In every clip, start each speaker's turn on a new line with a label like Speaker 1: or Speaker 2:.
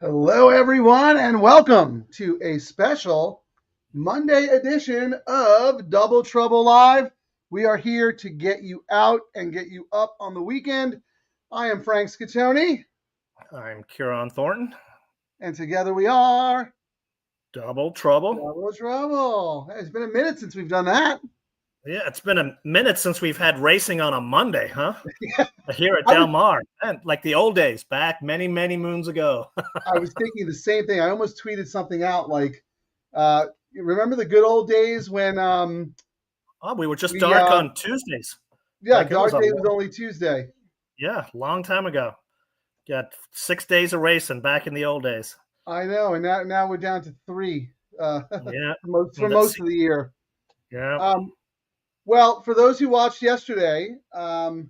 Speaker 1: Hello, everyone, and welcome to a special Monday edition of Double Trouble Live. We are here to get you out and get you up on the weekend. I am Frank Scatoni,
Speaker 2: I'm Ciaran Thornton.
Speaker 1: and together we are
Speaker 2: Double Trouble.
Speaker 1: Double Trouble. Hey, it's been a minute since we've done that.
Speaker 2: Yeah, it's been a minute since we've had racing on a Monday, huh?
Speaker 1: Yeah.
Speaker 2: Here at Del Mar, man, like the old days, back many, many moons ago.
Speaker 1: I was thinking the same thing. I almost tweeted something out like, remember the good old days when
Speaker 2: We were just dark on Tuesdays.
Speaker 1: Dark Day was only Tuesday.
Speaker 2: Yeah, long time ago. Got 6 days of racing back in the old days.
Speaker 1: I know, and now we're down to 3
Speaker 2: Yeah,
Speaker 1: for most of the year.
Speaker 2: Yeah.
Speaker 1: Well, for those who watched yesterday, Ciaran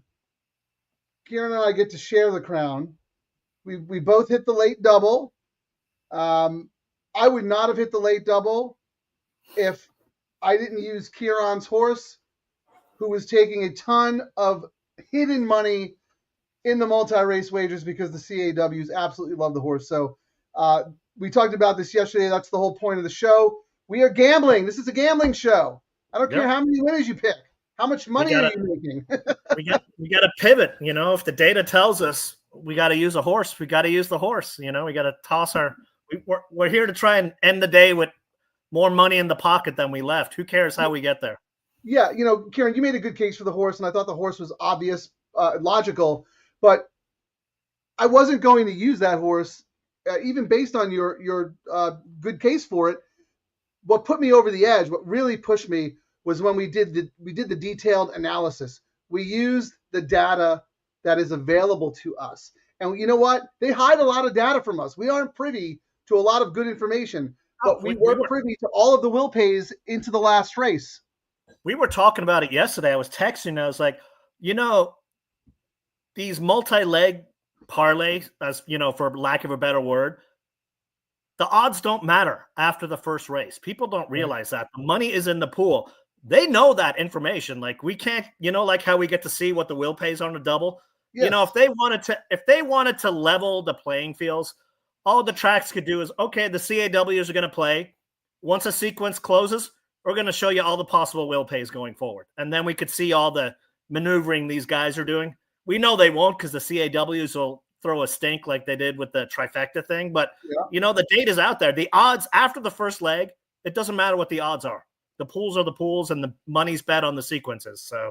Speaker 1: and I get to share the crown. We both hit the late double. I would not have hit the late double if I didn't use Ciaran's horse, who was taking a ton of hidden money in the multi-race wagers because the CAWs absolutely love the horse. So we talked about this yesterday. That's the whole point of the show. We are gambling. This is a gambling show. I don't care how many winners you pick. How much money are you making?
Speaker 2: we got to pivot. You know, if the data tells us we got to use a horse, we got to use the horse. You know, we got to toss our. We're here to try and end the day with more money in the pocket than we left. Who cares how we get there?
Speaker 1: Yeah, you know, Ciaran, you made a good case for the horse, and I thought the horse was obvious, logical, but I wasn't going to use that horse, even based on your good case for it. What put me over the edge, what really pushed me, was when we did the detailed analysis. We used the data that is available to us. And you know what? They hide a lot of data from us. We aren't privy to a lot of good information, but we were privy to all of the will pays into the last race.
Speaker 2: We were talking about it yesterday. I was texting. I was like, you know, these multi-leg parlays, as you know, for lack of a better word, the odds don't matter after the first race. People don't realize that. The money is in the pool. They know that information. Like we can't, you know, like how we get to see what the will pays on a double. Yes. You know, if they wanted to level the playing fields, all the tracks could do is, okay, the CAWs are going to play. Once a sequence closes, we're going to show you all the possible will pays going forward. And then we could see all the maneuvering these guys are doing. We know they won't because the CAWs will throw a stink like they did with the trifecta thing. But, you know, the data's out there. The odds after the first leg, it doesn't matter what the odds are. The pools are the pools, and the money's bet on the sequences. So,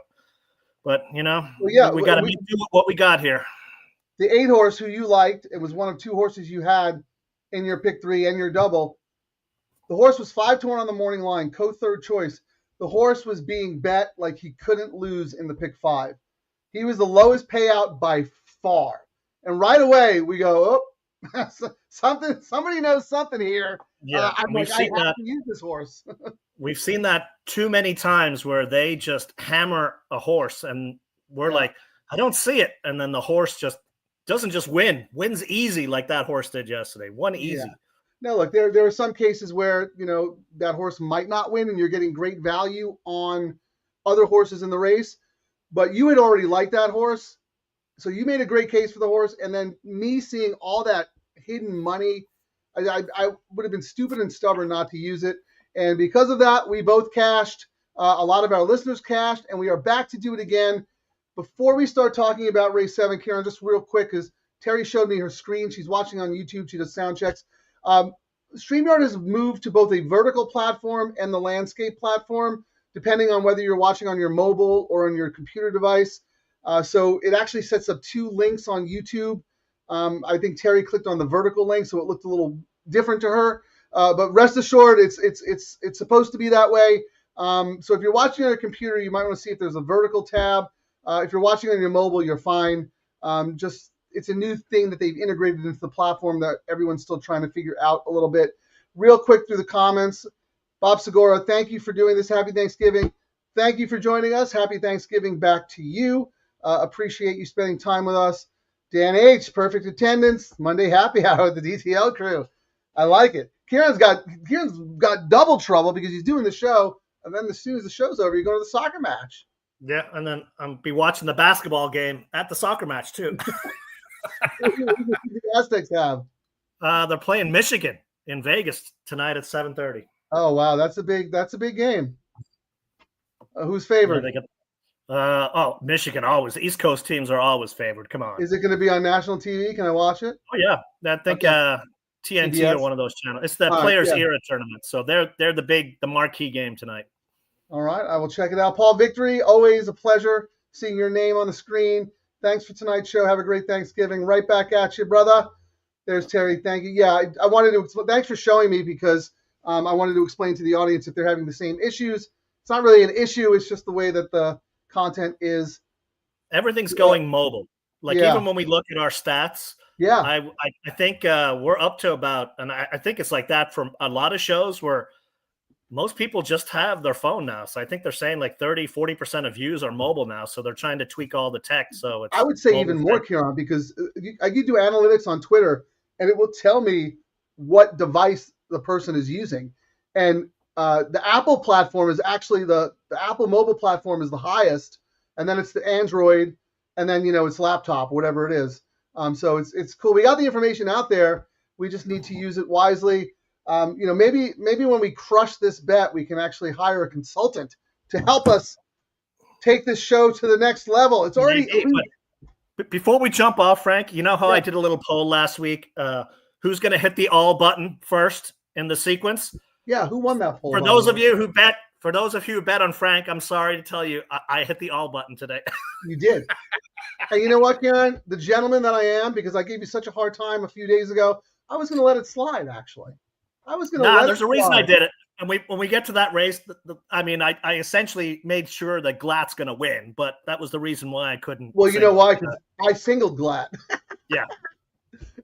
Speaker 2: but, you know, we got to do what we got here.
Speaker 1: The 8 horse who you liked, it was one of 2 horses you had in your pick 3 and your double. The horse was 5-1 on the morning line, co-third choice. The horse was being bet like he couldn't lose in the pick 5. He was the lowest payout by far. And right away we go, oh, somebody knows something here.
Speaker 2: Yeah,
Speaker 1: I have to use this horse.
Speaker 2: We've seen that too many times where they just hammer a horse and we're like, I don't see it. And then the horse just doesn't just wins easy like that horse did yesterday. Won easy.
Speaker 1: Yeah. Now, look, there are some cases where, you know, that horse might not win and you're getting great value on other horses in the race. But you had already liked that horse. So you made a great case for the horse. And then me seeing all that hidden money, I would have been stupid and stubborn not to use it. And because of that, we both cashed. A lot of our listeners cashed, and we are back to do it again. Before we start talking about race 7, Ciaran, just real quick, because Terry showed me her screen. She's watching on YouTube. She does sound checks. StreamYard has moved to both a vertical platform and the landscape platform, depending on whether you're watching on your mobile or on your computer device. So it actually sets up 2 links on YouTube. I think Terry clicked on the vertical link, so it looked a little different to her. But rest assured, it's supposed to be that way. So if you're watching on a computer, you might want to see if there's a vertical tab. If you're watching on your mobile, you're fine. It's a new thing that they've integrated into the platform that everyone's still trying to figure out a little bit. Real quick through the comments. Bob Segura, thank you for doing this. Happy Thanksgiving. Thank you for joining us. Happy Thanksgiving back to you. Appreciate you spending time with us. Dan H., perfect attendance. Monday happy hour with the DTL crew. I like it. Ciaran's got double trouble because he's doing the show, and then as soon as the show's over, you go to the soccer match.
Speaker 2: Yeah, and then I'll be watching the basketball game at the soccer match too.
Speaker 1: What do the Aztecs have?
Speaker 2: They're playing Michigan in Vegas tonight at 7:30.
Speaker 1: Oh wow, that's a big game. Who's
Speaker 2: Yeah,
Speaker 1: favored?
Speaker 2: they got Michigan always. The East Coast teams are always favored. Come on.
Speaker 1: Is it going to be on national TV? Can I watch it?
Speaker 2: Oh yeah, I think TNT
Speaker 1: CBS?
Speaker 2: or one of those channels. It's the
Speaker 1: All right,
Speaker 2: Players
Speaker 1: yeah.
Speaker 2: Era tournament, so they're the marquee game tonight.
Speaker 1: All right, I will check it out. Paul Victory, always a pleasure seeing your name on the screen. Thanks for tonight's show. Have a great Thanksgiving. Right back at you, brother. There's Terry. Thank you. Yeah, I wanted to. Thanks for showing me because I wanted to explain to the audience if they're having the same issues. It's not really an issue. It's just the way that the content is.
Speaker 2: Everything's going mobile. Like
Speaker 1: Yeah.
Speaker 2: even when we look at our stats,
Speaker 1: Yeah.
Speaker 2: I think we're up to about, and I think it's like that for a lot of shows where most people just have their phone now. So I think they're saying like 30-40% of views are mobile now. So they're trying to tweak all the tech. So it's
Speaker 1: I would say even more, Ciaran, because I could do analytics on Twitter and it will tell me what device the person is using. And the Apple platform is actually the Apple mobile platform is the highest, and then it's the Android, and then it's laptop, whatever it is. So it's cool. We got the information out there. We just need to use it wisely. Maybe when we crush this bet, we can actually hire a consultant to help us take this show to the next level. It's already.
Speaker 2: But before we jump off, Frank, you know how I did a little poll last week? Who's going to hit the all button first in the sequence?
Speaker 1: Yeah, who won that poll?
Speaker 2: For those of you who bet on Frank, I'm sorry to tell you, I hit the all button today.
Speaker 1: You did. And you know what, Ciaran? The gentleman that I am, because I gave you such a hard time a few days ago, I was going to let it slide, actually. I was going to let it slide.
Speaker 2: There's a reason I did it. And when we get to that race, I essentially made sure that Glatt's going to win, but that was the reason why I couldn't.
Speaker 1: Well, you know why? Because I singled Glatt.
Speaker 2: Yeah.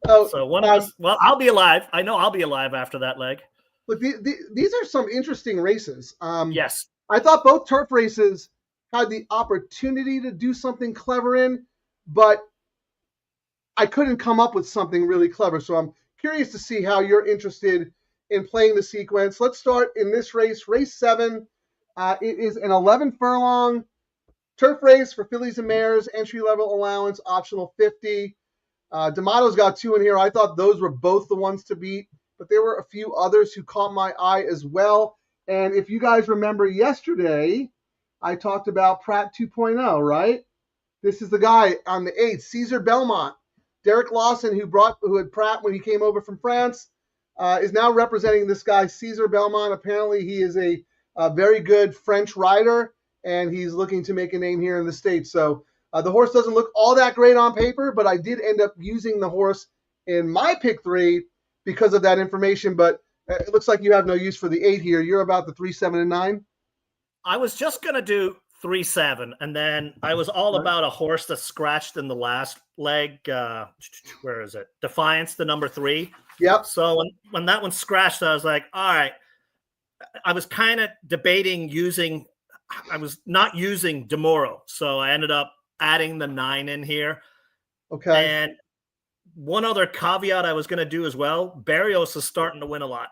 Speaker 2: So one of us, well, I'll be alive. I know I'll be alive after that leg.
Speaker 1: But these are some interesting races.
Speaker 2: Yes.
Speaker 1: I thought both turf races had the opportunity to do something clever in, but I couldn't come up with something really clever. So I'm curious to see how you're interested in playing the sequence. Let's start in this race, race 7. It is an 11 furlong turf race for fillies and mares, entry-level allowance, optional 50. D'Amato's got 2 in here. I thought those were both the ones to beat, but there were a few others who caught my eye as well. And if you guys remember yesterday, I talked about Pratt 2.0, right? This is the guy on the 8th, Caesar Belmont. Derek Lawson, who had Pratt when he came over from France, is now representing this guy, Caesar Belmont. Apparently, he is a very good French rider, and he's looking to make a name here in the States. So the horse doesn't look all that great on paper, but I did end up using the horse in my pick 3 because of that information. But it looks like you have no use for the 8 here. You're about the 3, 7, and 9.
Speaker 2: I was just going to do 3, 7, and then I was all about a horse that scratched in the last leg. Where is it? Defiance, the number 3.
Speaker 1: Yep.
Speaker 2: So when that one scratched, I was like, all right. I was kind of debating I was not using Demoro, so I ended up adding the 9 in here.
Speaker 1: Okay.
Speaker 2: And one other caveat I was going to do as well, Barrios is starting to win a lot.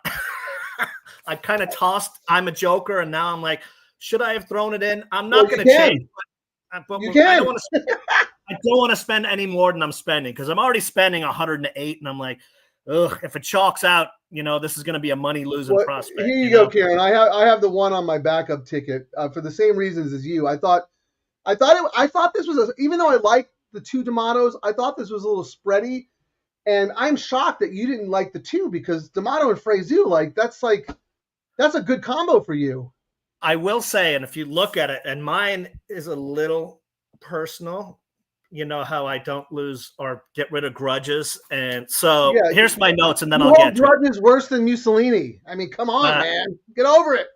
Speaker 2: I kind of tossed I'm a joker, and now I'm like, should I have thrown it in? I'm not going to change. But
Speaker 1: you can.
Speaker 2: I don't want to spend any more than I'm spending because I'm already spending 108, and I'm like, ugh, if it chalks out, this is going to be a money-losing prospect.
Speaker 1: Here you go, Ciaran. I have the one on my backup ticket for the same reasons as you. I thought this was even though I liked the 2 D'Amatos, I thought this was a little spready, and I'm shocked that you didn't like the 2 because D'Amato and Frazu, that's a good combo for you.
Speaker 2: I will say, and if you look at it, and mine is a little personal. You know how I don't lose or get rid of grudges. And so here's my notes, and then I'll get to it.
Speaker 1: Grudges worse than Mussolini. I mean, come on, man. Get over it.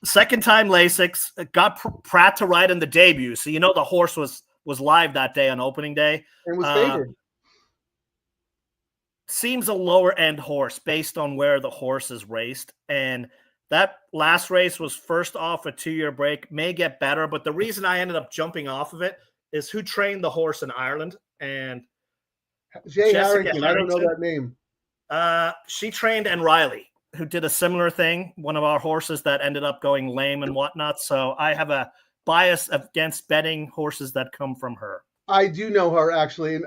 Speaker 2: Second time Lasix. Got Pratt to ride in the debut. So the horse was live that day on opening day.
Speaker 1: And was favored.
Speaker 2: Seems a lower end horse based on where the horse is raced. And that last race was first off a 2-year break. May get better, but the reason I ended up jumping off of it is who trained the horse in Ireland, and
Speaker 1: Jay Harrington. I don't know that name.
Speaker 2: She trained N. Riley, who did a similar thing, one of our horses that ended up going lame and whatnot. So I have a bias against betting horses that come from her.
Speaker 1: I do know her, actually, and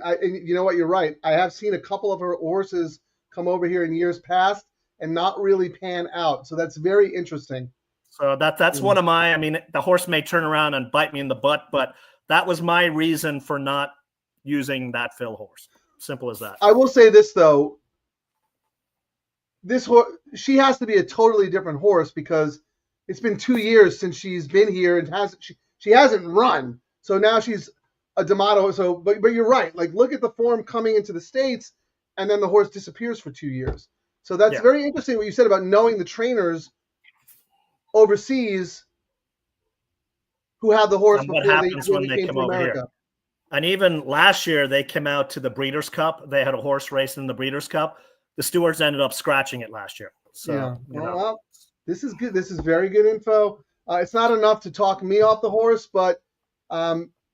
Speaker 1: you know what? You're right. I have seen a couple of her horses come over here in years past and not really pan out. So that's very interesting.
Speaker 2: So that's one of my. I mean, the horse may turn around and bite me in the butt, but that was my reason for not using that fill horse. Simple as that.
Speaker 1: I will say this though. This horse, she has to be a totally different horse because it's been 2 years since she's been here and she hasn't run. So now she's a D'Amato. So, but you're right. Like, look at the form coming into the States, and then the horse disappears for 2 years. So that's very interesting what you said about knowing the trainers overseas who had the horse before they came to America.
Speaker 2: Here. And even last year, they came out to the Breeders' Cup. They had a horse racing in the Breeders' Cup. The stewards ended up scratching it last year. So,
Speaker 1: yeah. Well, this is good. This is very good info. It's not enough to talk me off the horse, but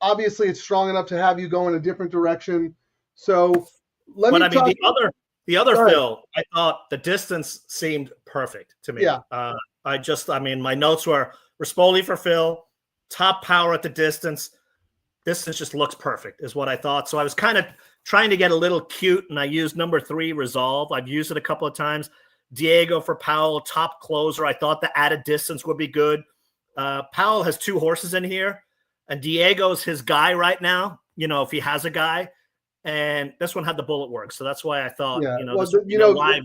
Speaker 1: obviously it's strong enough to have you go in a different direction. So let me talk.
Speaker 2: The other Phil, I thought the distance seemed perfect to me.
Speaker 1: Yeah.
Speaker 2: My notes were Rispoli for Phil, top power at the distance. Distance just looks perfect, is what I thought. So I was kind of trying to get a little cute, and I used number 3, Resolve. I've used it a couple of times. Diego for Powell, top closer. I thought the added distance would be good. Powell has 2 horses in here, and Diego's his guy right now, if he has a guy. And this one had the bullet work. So that's why I thought, live.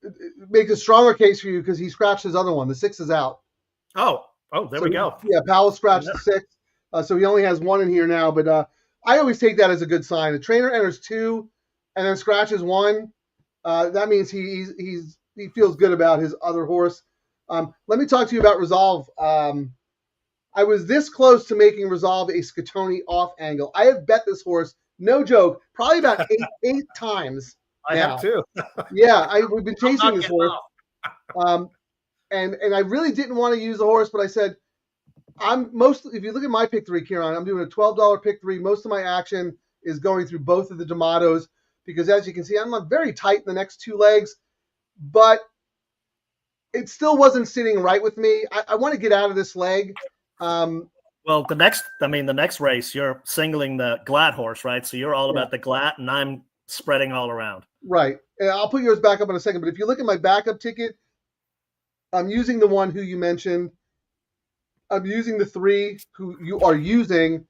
Speaker 1: It makes a stronger case for you because he scratched his other one. The 6 is out.
Speaker 2: Oh, there we go.
Speaker 1: Yeah, Powell scratched the 6. So he only has 1 in here now. But I always take that as a good sign. A trainer enters 2 and then scratches 1. That means he feels good about his other horse. Let me talk to you about Resolve. I was this close to making Resolve a Scatoni off angle. I have bet this horse, no joke, probably about eight times.
Speaker 2: I have too.
Speaker 1: Yeah, we've been chasing this horse. And I really didn't want to use the horse, but I said, if you look at my pick 3, Ciaran, I'm doing a $12 pick 3. Most of my action is going through both of the D'Amatos because, as you can see, I'm very tight in the next 2 legs, but it still wasn't sitting right with me. I want to get out of this leg.
Speaker 2: Well, the next race, you're singling the Glad horse, right? So you're all about the Glad, and I'm spreading all around.
Speaker 1: Right. And I'll put yours back up in a second, but if you look at my backup ticket, I'm using the one who you mentioned. I'm using the 3 who you are using.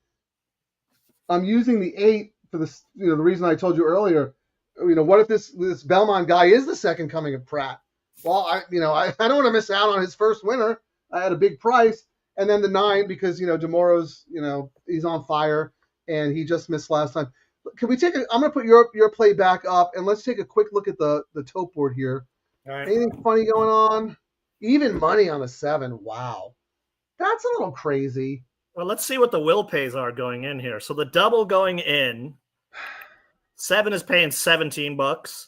Speaker 1: I'm using the 8 for the reason I told you earlier. What if this Belmont guy is the second coming of Pratt? Well, I don't want to miss out on his first winner at a big price. And then the 9 because DeMoro's he's on fire and he just missed last time. Can we I'm going to put your play back up and let's take a quick look at the tote board here.
Speaker 2: All right.
Speaker 1: Anything funny going on? Even money on the 7. Wow. That's a little crazy.
Speaker 2: Well, let's see what the will pays are going in here. So the double going in, 7 is paying $17.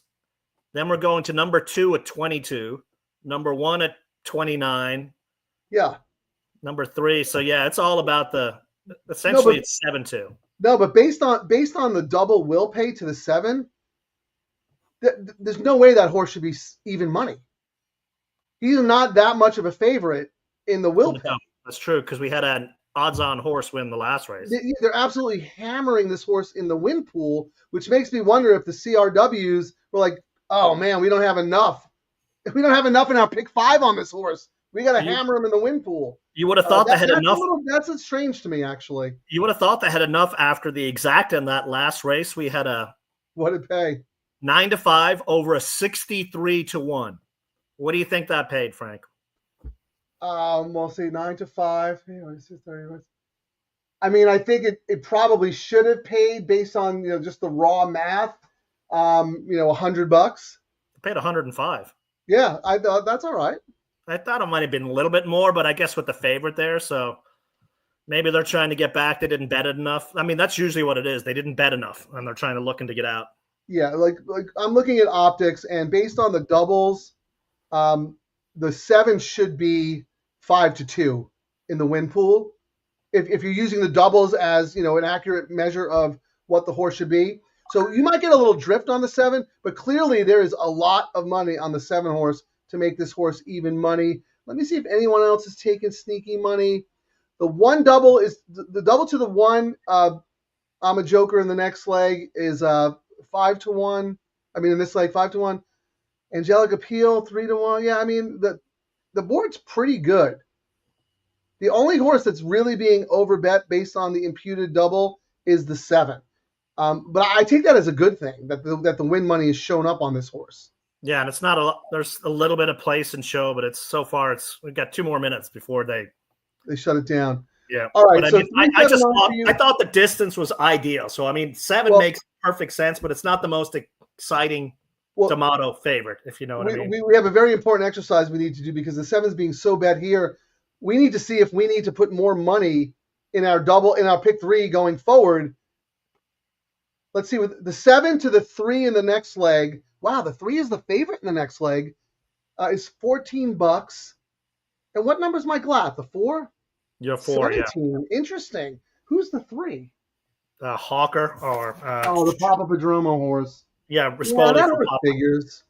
Speaker 2: Then we're going to number 2 at 22, number 1 at 29.
Speaker 1: Yeah.
Speaker 2: Number 3. So yeah, it's all about essentially it's 7-2.
Speaker 1: No, but based on the double will pay to the 7, there's no way that horse should be even money. He's not that much of a favorite in the will pay.
Speaker 2: That's true because we had an odds-on horse win the last race.
Speaker 1: They're absolutely hammering this horse in the win pool, which makes me wonder if the CRWs were like, "Oh man, we don't have enough. We don't have enough in our pick 5 on this horse. We got to hammer him in the win pool."
Speaker 2: You would have thought they had enough.
Speaker 1: That's strange to me, actually.
Speaker 2: You would have thought they had enough after the exact in that last race. We had
Speaker 1: what did it pay?
Speaker 2: 9-5 over a 63-1. What do you think that paid, Frank?
Speaker 1: We'll say 9-5. I mean, I think it probably should have paid based on just the raw math. $100.
Speaker 2: It paid 105.
Speaker 1: Yeah, I thought that's all right.
Speaker 2: I thought it might have been a little bit more, but I guess with the favorite there, so maybe they're trying to get back. They didn't bet it enough. I mean, that's usually what it is. They didn't bet enough, and they're trying to looking to get out.
Speaker 1: Yeah, like I'm looking at optics, and based on the doubles, the 7 should be 5-2 in the win pool. If you're using the doubles as an accurate measure of what the horse should be. So you might get a little drift on the 7, but clearly there is a lot of money on the 7 horse to make this horse even money. Let me see if anyone else is taking sneaky money. The 1 double is the double to the 1. I'm a joker in the next leg is 5-1. I mean, in this leg, 5-1. Angelic Appeal, 3-1. Yeah, I mean, the board's pretty good. The only horse that's really being overbet based on the imputed double is the 7. But I take that as a good thing that the win money is shown up on this horse.
Speaker 2: Yeah, and it's not a. There's a little bit of place and show, but it's so far. We've got 2 more minutes before they
Speaker 1: shut it down.
Speaker 2: Yeah.
Speaker 1: All right.
Speaker 2: But
Speaker 1: So
Speaker 2: I thought the distance was ideal. So I mean, 7 makes perfect sense, but it's not the most exciting D'Amato favorite, if you know what I mean.
Speaker 1: We have a very important exercise we need to do because the 7's being so bad here. We need to see if we need to put more money in our pick 3 going forward. Let's see, with the 7 to the 3 in the next leg. Wow, the 3 is the favorite in the next leg. Is $14. And what number is my Glatt? The 4?
Speaker 2: You're 4,
Speaker 1: 17. Yeah. Interesting. Who's the 3?
Speaker 2: Hawker or
Speaker 1: the Papa Padromo horse.
Speaker 2: Yeah, that
Speaker 1: figures.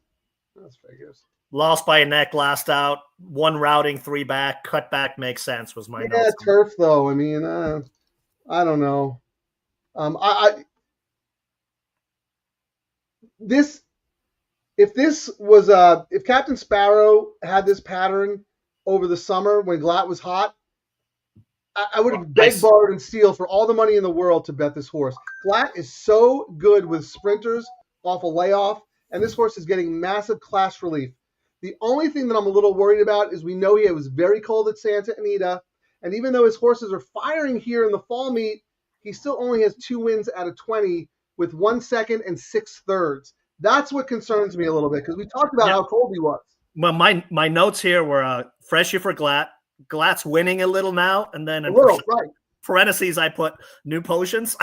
Speaker 1: That's figures.
Speaker 2: Lost by a neck last out. 1 routing, 3 back. Cut back makes sense was my notes.
Speaker 1: Turf though. I mean, I don't know. If Captain Sparrow had this pattern over the summer when Glatt was hot, I would have begged, borrowed, and steal for all the money in the world to bet this horse. Glatt is so good with sprinters off a layoff, and this horse is getting massive class relief. The only thing that I'm a little worried about is we know he was very cold at Santa Anita, and even though his horses are firing here in the fall meet, he still only has 2 wins out of 20 with 1 second and 6 thirds. That's what concerns me a little bit because we talked about how cold he was.
Speaker 2: Well, my notes here were freshy for Glatt. Glatt's winning a little now, and then in parentheses I put new potions.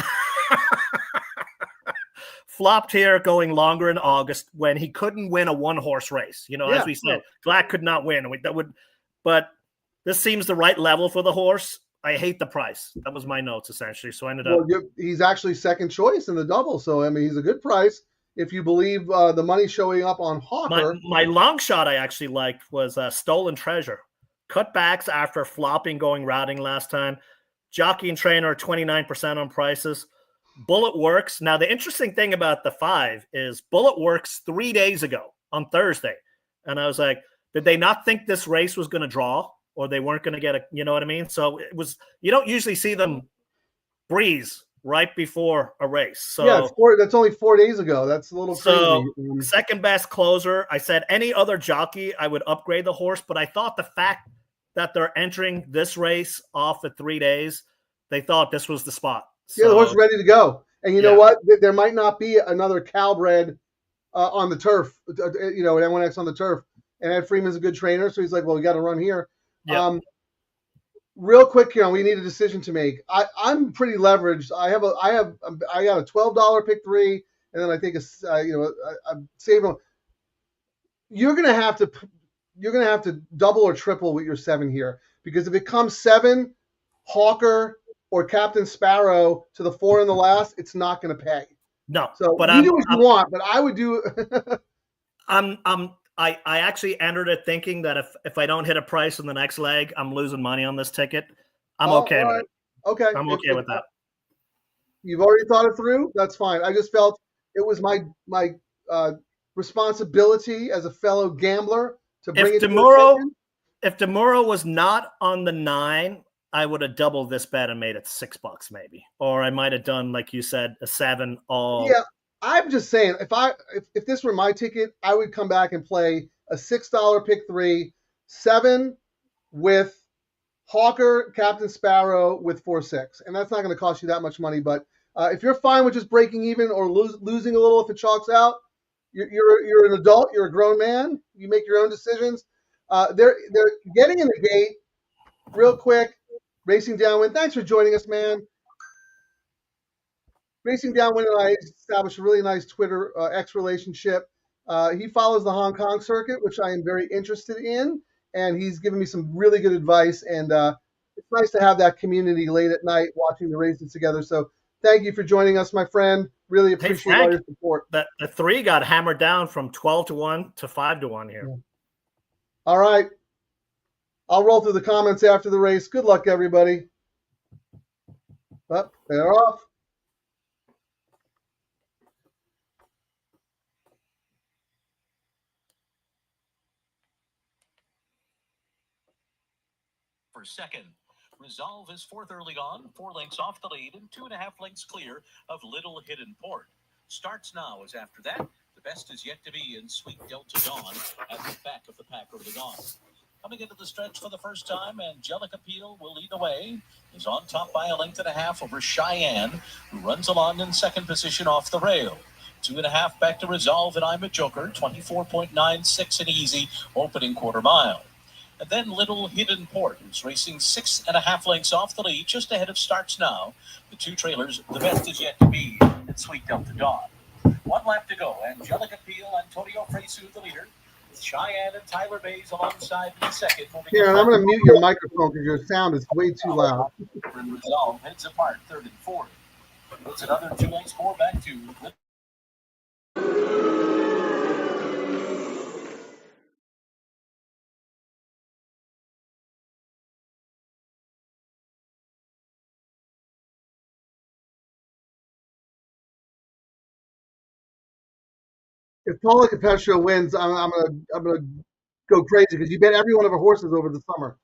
Speaker 2: Flopped here going longer in August when he couldn't win a 1-horse race. As we said, Glatt could not win. But this seems the right level for the horse. I hate the price. That was my notes essentially. So I ended up.
Speaker 1: He's actually second choice in the double. So I mean, he's a good price if you believe the money showing up on Hawker.
Speaker 2: My long shot I actually liked was Stolen Treasure. Cutbacks after flopping going routing last time. Jockey and trainer are 29% on prices. Bullet Works. Now, the interesting thing about the 5 is Bullet Works 3 days ago on Thursday. And I was like, did they not think this race was going to draw or they weren't going to get a, you know what I mean? So it was, you don't usually see them breeze right before a race. So
Speaker 1: that's only 4 days ago. That's a little crazy.
Speaker 2: Second best closer. I said any other jockey, I would upgrade the horse, but I thought the fact that they're entering this race off at 3 days, they thought this was the spot.
Speaker 1: The horse is ready to go. And you know what? There might not be another Calbred on the turf, at M1X on the turf. And Ed Freeman's a good trainer, so he's like, well, we got to run here. Yep. Real quick, we need a decision to make. I'm pretty leveraged. I got a $12 pick 3, and then I think I'm saving. You're gonna have to double or triple with your 7 here because if it comes 7, Hawker or Captain Sparrow to the 4 in the last, it's not going to pay.
Speaker 2: No,
Speaker 1: so you do what you want, but I would do.
Speaker 2: I actually entered it thinking that if I don't hit a price in the next leg, I'm losing money on this ticket. I'm okay with it.
Speaker 1: Okay,
Speaker 2: I'm okay with that.
Speaker 1: You've already thought it through. That's fine. I just felt it was my responsibility as a fellow gambler to bring it.
Speaker 2: If Demuro was not on the 9. I would have doubled this bet and made it $6 maybe, or I might have done, like you said, a 7 all.
Speaker 1: Yeah, I'm just saying, if this were my ticket, I would come back and play a $6 pick 3, 7 with Hawker, Captain Sparrow with 4-6, and that's not going to cost you that much money. But if you're fine with just breaking even or losing a little if it chalks out, you're an adult, you're a grown man, you make your own decisions. They're getting in the gate real quick. Racing Downwind, thanks for joining us, man. Racing Downwind and I established a really nice Twitter X relationship. He follows the Hong Kong circuit, which I am very interested in, and he's given me some really good advice. And it's nice to have that community late at night watching the races together. So thank you for joining us, my friend. Really appreciate all your support.
Speaker 2: The 3 got hammered down from 12-1 to 5-1 here.
Speaker 1: Yeah. All right. I'll roll through the comments after the race. Good luck, everybody. They're off.
Speaker 3: for second. Resolve is fourth early on, 4 lengths off the lead and 2.5 lengths clear of Little Hidden Port. Starts Now is after that. The best is yet to be in Sweet Delta Dawn at the back of the pack early on. Coming into the stretch for the first time, Angelic Appeal will lead the way. He's on top by 1.5 lengths over Cheyenne, who runs along in second position off the rail. 2.5 back to Resolve and I'm a Joker, 24.96 and easy opening quarter mile. And then Little Hidden Port, who's racing 6.5 lengths off the lead, just ahead of Starts Now. The two trailers, the best is yet to be at Sweet Delta Dawn. 1 lap to go. Angelic Appeal, Antonio Fresu, the leader. Cheyenne and Tyler Bays alongside in second.
Speaker 1: Here, I'm going to mute your microphone because your sound is way too loud.
Speaker 3: And Resolve heads apart, third and fourth. Puts another 2 lengths more back to.
Speaker 1: If Paula Capescio wins, I'm gonna go crazy because you bet every one of her horses over the summer.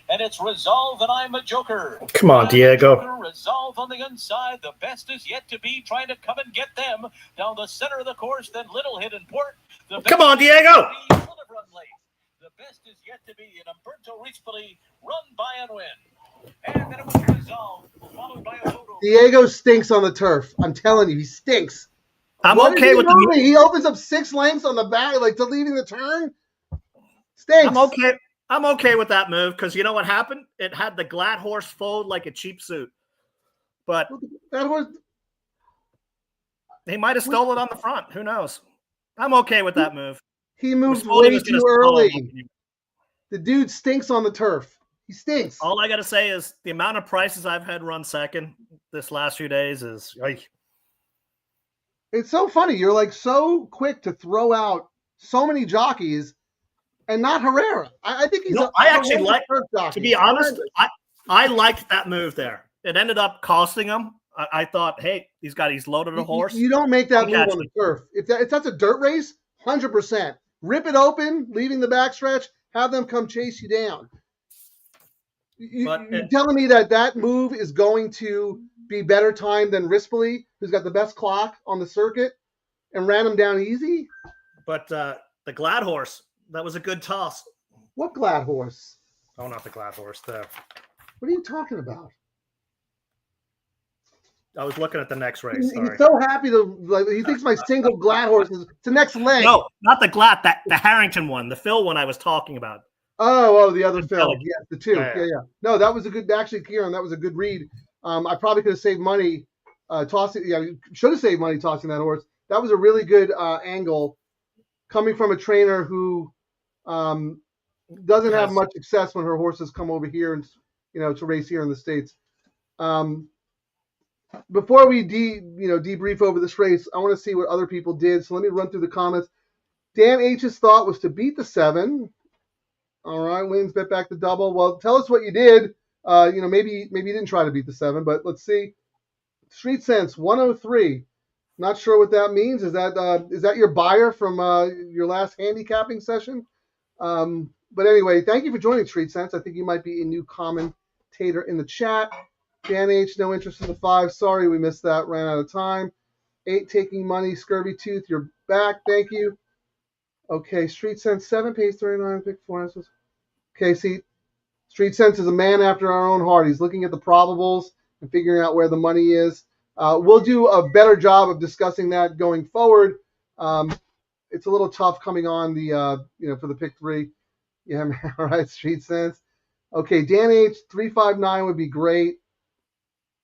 Speaker 3: And it's Resolve and I'm a Joker.
Speaker 2: Come on, Diego.
Speaker 3: Resolve on the inside. The best is yet to be, trying to come and get them down the center of the course. Then Little Hidden Port.
Speaker 2: Come on, Diego.
Speaker 3: The best is yet to be in Umberto Rispoli, run by and win. And then it was Resolve, followed by outdo.
Speaker 1: Diego stinks on the turf. I'm telling you, he stinks.
Speaker 2: I'm okay with the.
Speaker 1: He opens up 6 lengths on the back, like deleting the turn. Stinks.
Speaker 2: I'm okay with that move because you know what happened? It had the Glad horse fold like a cheap suit. But
Speaker 1: that horse,
Speaker 2: he might have stole it on the front. Who knows? I'm okay with that move.
Speaker 1: He moved way too early. The dude stinks on the turf. He stinks.
Speaker 2: All I got to say is the amount of prices I've had run second this last few days is.
Speaker 1: It's so funny. You're like so quick to throw out so many jockeys. And not Herrera. I think he's.
Speaker 2: No, I actually like. To be honest, I liked that move there. It ended up costing him. I thought, hey, he's loaded a horse.
Speaker 1: You don't make that move on the turf. If that's a dirt race, 100%. Rip it open, leaving the backstretch. Have them come chase you down. You're telling me that move is going to be better timed than Rispoli, who's got the best clock on the circuit, and ran him down easy?
Speaker 2: But the Glad horse. That was a good toss.
Speaker 1: What Glad horse?
Speaker 2: Oh, not the Glad horse. What
Speaker 1: are you talking about?
Speaker 2: I was looking at the next race. Sorry.
Speaker 1: He's so happy he thinks my single Glad horse is the next leg.
Speaker 2: No, not the Glad. The Harrington one, the Phil one I was talking about.
Speaker 1: Oh, the other Phil. Yeah, the two. Yeah. No, that was a good. Actually, Ciaran, that was a good read. I probably could have saved money tossing. Yeah, should have saved money tossing that horse. That was a really good angle coming from a trainer who. Doesn't have much success when her horses come over here and to race here in the States. Before we debrief over this race, I want to see what other people did. So let me run through the comments. Dan H's thought was to beat the 7. All right, Williams bet back the double. Well, tell us what you did. Maybe you didn't try to beat the 7, but let's see. Street Sense 103. Not sure what that means. Is that your buyer from your last handicapping session? But anyway, thank you for joining Street Sense. I think you might be a new commentator in the chat. Dan H, no interest in the 5. Sorry, we missed that. Ran out of time. 8, taking money. Scurvy Tooth, you're back. Thank you. Okay, Street Sense 7, page 39, pick 4 ounces. Okay, see, Street Sense is a man after our own heart. He's looking at the probables and figuring out where the money is. We'll do a better job of discussing that going forward. It's a little tough coming on the for the pick 3. Yeah, man. All right, Street Sense. Okay, Dan H 359 would be great.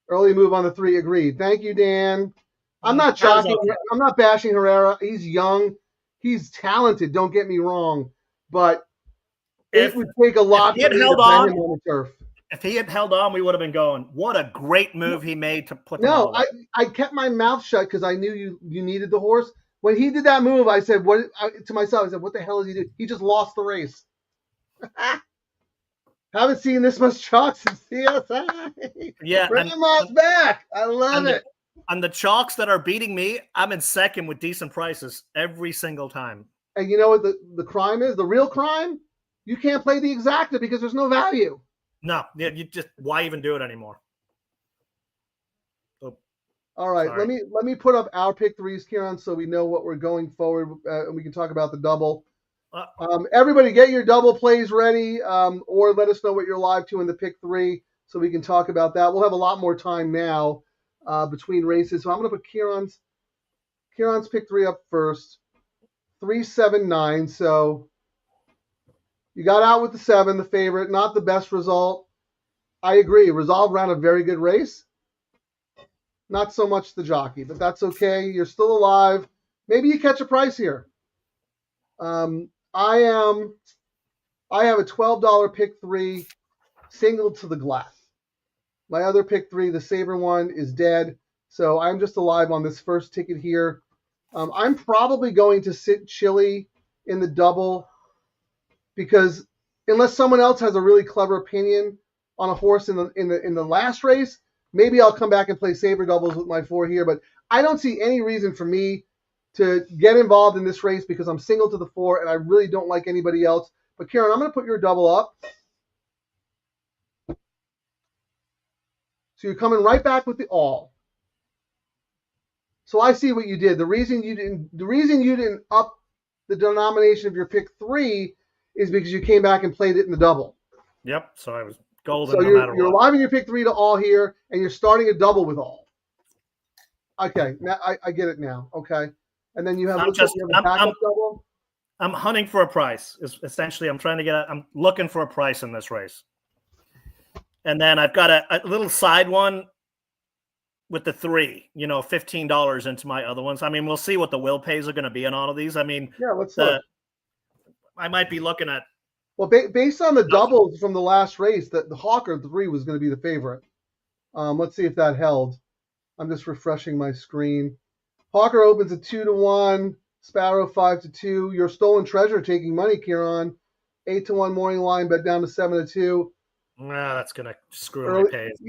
Speaker 1: Early move on the 3, agreed. Thank you, Dan. I'm not
Speaker 2: That was
Speaker 1: shocking.
Speaker 2: okay.
Speaker 1: I'm not bashing Herrera. He's young. He's talented. Don't get me wrong, but it
Speaker 2: If
Speaker 1: would take a lot
Speaker 2: he
Speaker 1: for
Speaker 2: had
Speaker 1: me to
Speaker 2: held
Speaker 1: bet
Speaker 2: on,
Speaker 1: him on the turf.
Speaker 2: if he had held on, we would have been going. What a great move he made to put them all
Speaker 1: No,
Speaker 2: away.
Speaker 1: I kept my mouth shut because I knew you needed the horse. When he did that move, I said, to myself? I said, what the hell is he doing? He just lost the race. Haven't seen this much chalk since CSI.
Speaker 2: Yeah,
Speaker 1: Grandma's back. I love it.
Speaker 2: And the chalks that are beating me, I'm in second with decent prices every single time.
Speaker 1: And you know what the crime is? The real crime? You can't play the exacta because there's no value.
Speaker 2: No, you just why even do it anymore? Oh,
Speaker 1: all right,
Speaker 2: sorry.
Speaker 1: let me put up our pick threes, Ciaran, so we know what we're going forward, and we can talk about the double. Everybody, get your double plays ready, or let us know what you're live to in the pick three, so we can talk about that. We'll have a lot more time now between races, so I'm going to put Ciaran's pick three up first. 3-7-9. So you got out with the 7, the favorite, not the best result. I agree. Resolve ran a very good race. Not so much the jockey, but that's okay. You're still alive. Maybe you catch a price here. I have a $12 pick three single to the glass. My other pick three, the Sabre one, is dead. So I'm just alive on this first ticket here. I'm probably going to sit Chili in the double because unless someone else has a really clever opinion on a horse in the last race, maybe I'll come back and play Sabre doubles with my 4 here. But I don't see any reason for me to get involved in this race because I'm single to the 4 and I really don't like anybody else. But Ciaran, I'm going to put your double up. So you're coming right back with the all. So I see what you did. The reason you didn't up the denomination of your pick 3 is because you came back and played it in the double.
Speaker 2: Yep. So I was golden.
Speaker 1: So
Speaker 2: no matter
Speaker 1: you're
Speaker 2: what.
Speaker 1: live in your pick 3 to all here, and you're starting a double with all. Okay, now I get it now. Okay, and then you have, you have a backup double.
Speaker 2: I'm hunting for a price. Essentially, I'm looking for a price in this race. And then I've got a little side one with the 3, $15 into my other ones. I mean, we'll see what the will pays are going to be on all of these. I mean,
Speaker 1: yeah, let's look.
Speaker 2: I might be looking at.
Speaker 1: Well, based on the doubles from the last race, the Hawker 3 was going to be the favorite. Let's see if that held. I'm just refreshing my screen. Hawker opens at 2-1. Sparrow 5-2. Your Stolen Treasure taking money, Ciaran. 8-1 morning line, bet down to 7-2.
Speaker 2: Nah, that's gonna screw my pays.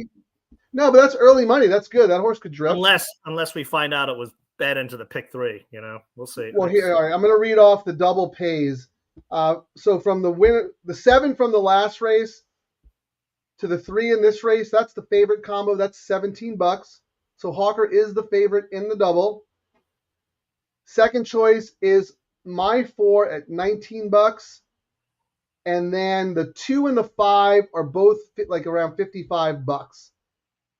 Speaker 1: No, but that's early money. That's good. That horse could drift.
Speaker 2: Unless we find out it was bet into the pick 3. We'll see.
Speaker 1: Well, here, all right, I'm going to read off the double pays. So from the winner, the 7 from the last race to the 3 in this race, that's the favorite combo. That's $17. So Hawker is the favorite in the double. Second choice is my 4 at $19. And then the 2 and the 5 are both like around $55.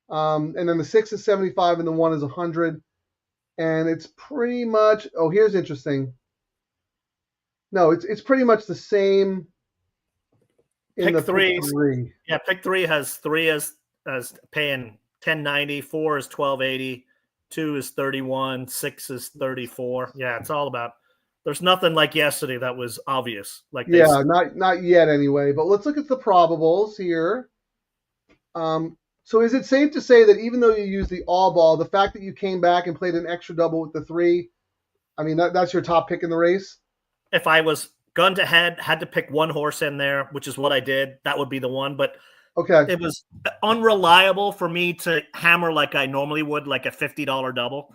Speaker 1: And then the 6 is 75 and the 1 is 100. And it's pretty much, oh, here's interesting. No, it's pretty much the same in
Speaker 2: pick
Speaker 1: the
Speaker 2: three.
Speaker 1: Pick 3.
Speaker 2: Yeah, pick 3 has 3 as paying $10.90, 4 is $12.80, 2 is $31, 6 is $34. Yeah, it's all about. There's nothing like yesterday that was obvious.
Speaker 1: Not yet anyway. But let's look at the probables here. So is it safe to say that even though you use the all ball, the fact that you came back and played an extra double with the 3, I mean that's your top pick in the race?
Speaker 2: If I was gun to head, had to pick one horse in there, which is what I did, that would be the one. But
Speaker 1: okay,
Speaker 2: it was unreliable for me to hammer like I normally would, like a $50 double.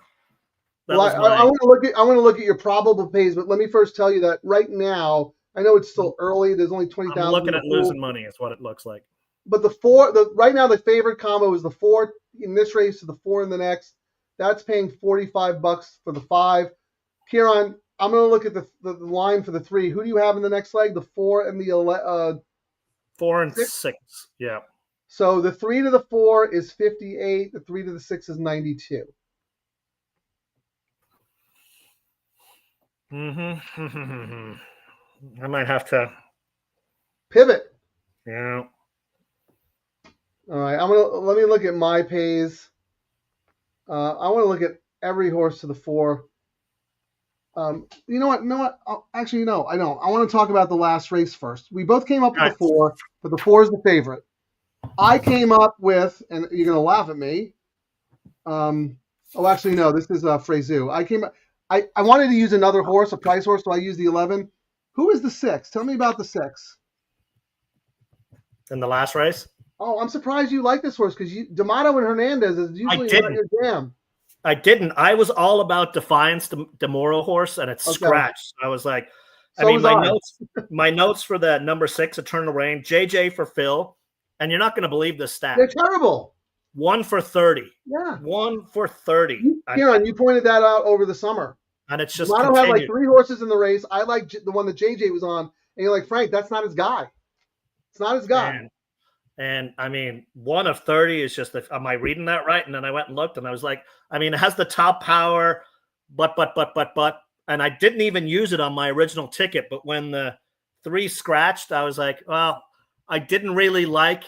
Speaker 1: I want to look at your probable pays, but let me first tell you that right now, I know it's still early. There's only 20,000.
Speaker 2: I'm looking at losing money. Is what it looks like.
Speaker 1: But right now the favorite combo is the 4 in this race to the 4 in the next. That's paying $45 for the 5. Ciaran, I'm going to look at the line for the 3. Who do you have in the next leg? The 4 and the
Speaker 2: 4 and 6. Yeah.
Speaker 1: So the 3 to the 4 is 58. The 3 to the 6 is 92.
Speaker 2: Mm-hmm. I might have to
Speaker 1: pivot.
Speaker 2: Yeah.
Speaker 1: All right. Let me look at my pays. I want to look at every horse to the 4. You know what? Actually, no, I don't. I want to talk about the last race first. We both came up with the 4, but the 4 is the favorite. I came up with, and you're going to laugh at me. Actually, no, this is Frezou. I wanted to use another horse, a price horse, so I used the 11. Who is the 6? Tell me about the 6.
Speaker 2: In the last race?
Speaker 1: Oh, I'm surprised you like this horse because D'Amato and Hernandez is usually not your jam.
Speaker 2: I didn't. I was all about Defiance, the Moro horse, and it's scratched. I was like, my notes for the number 6, Eternal Rain, JJ for Phil, and you're not going to believe this stat.
Speaker 1: They're terrible.
Speaker 2: 1 for 30.
Speaker 1: Yeah.
Speaker 2: 1 for 30.
Speaker 1: Ciaran, you pointed that out over the summer.
Speaker 2: And it's just
Speaker 1: D'Amato had like 3 horses in the race. I like the one that JJ was on, and you're like, Frank, that's not his guy. It's not his guy.
Speaker 2: And I mean, 1 of 30 is just, am I reading that right? And then I went and looked, and I was like, I mean, it has the top power, but. And I didn't even use it on my original ticket. But when the 3 scratched, I was like, well, I didn't really like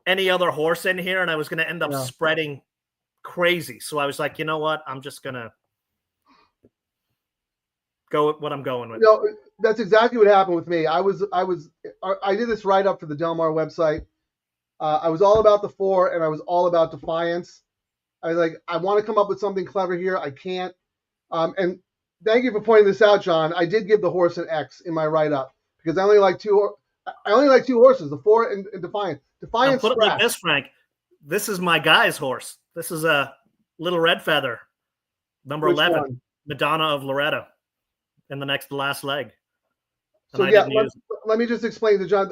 Speaker 2: any other horse in here, and I was going to end up spreading crazy. So I was like, you know what? I'm just going to go with what I'm going with.
Speaker 1: No, that's exactly what happened with me. I did this right up for the Del Mar website. I was all about the 4, and I was all about Defiance. I was like, I want to come up with something clever here. I can't. And thank you for pointing this out, John. I did give the horse an X in my write-up because I only like 2 horses, the 4 and Defiance. Defiance.
Speaker 2: Put it like this, Frank. This is my guy's horse. This is a Little Red Feather, number 11, one? Madonna of Loretto, in the last leg. And
Speaker 1: so let me just explain to John.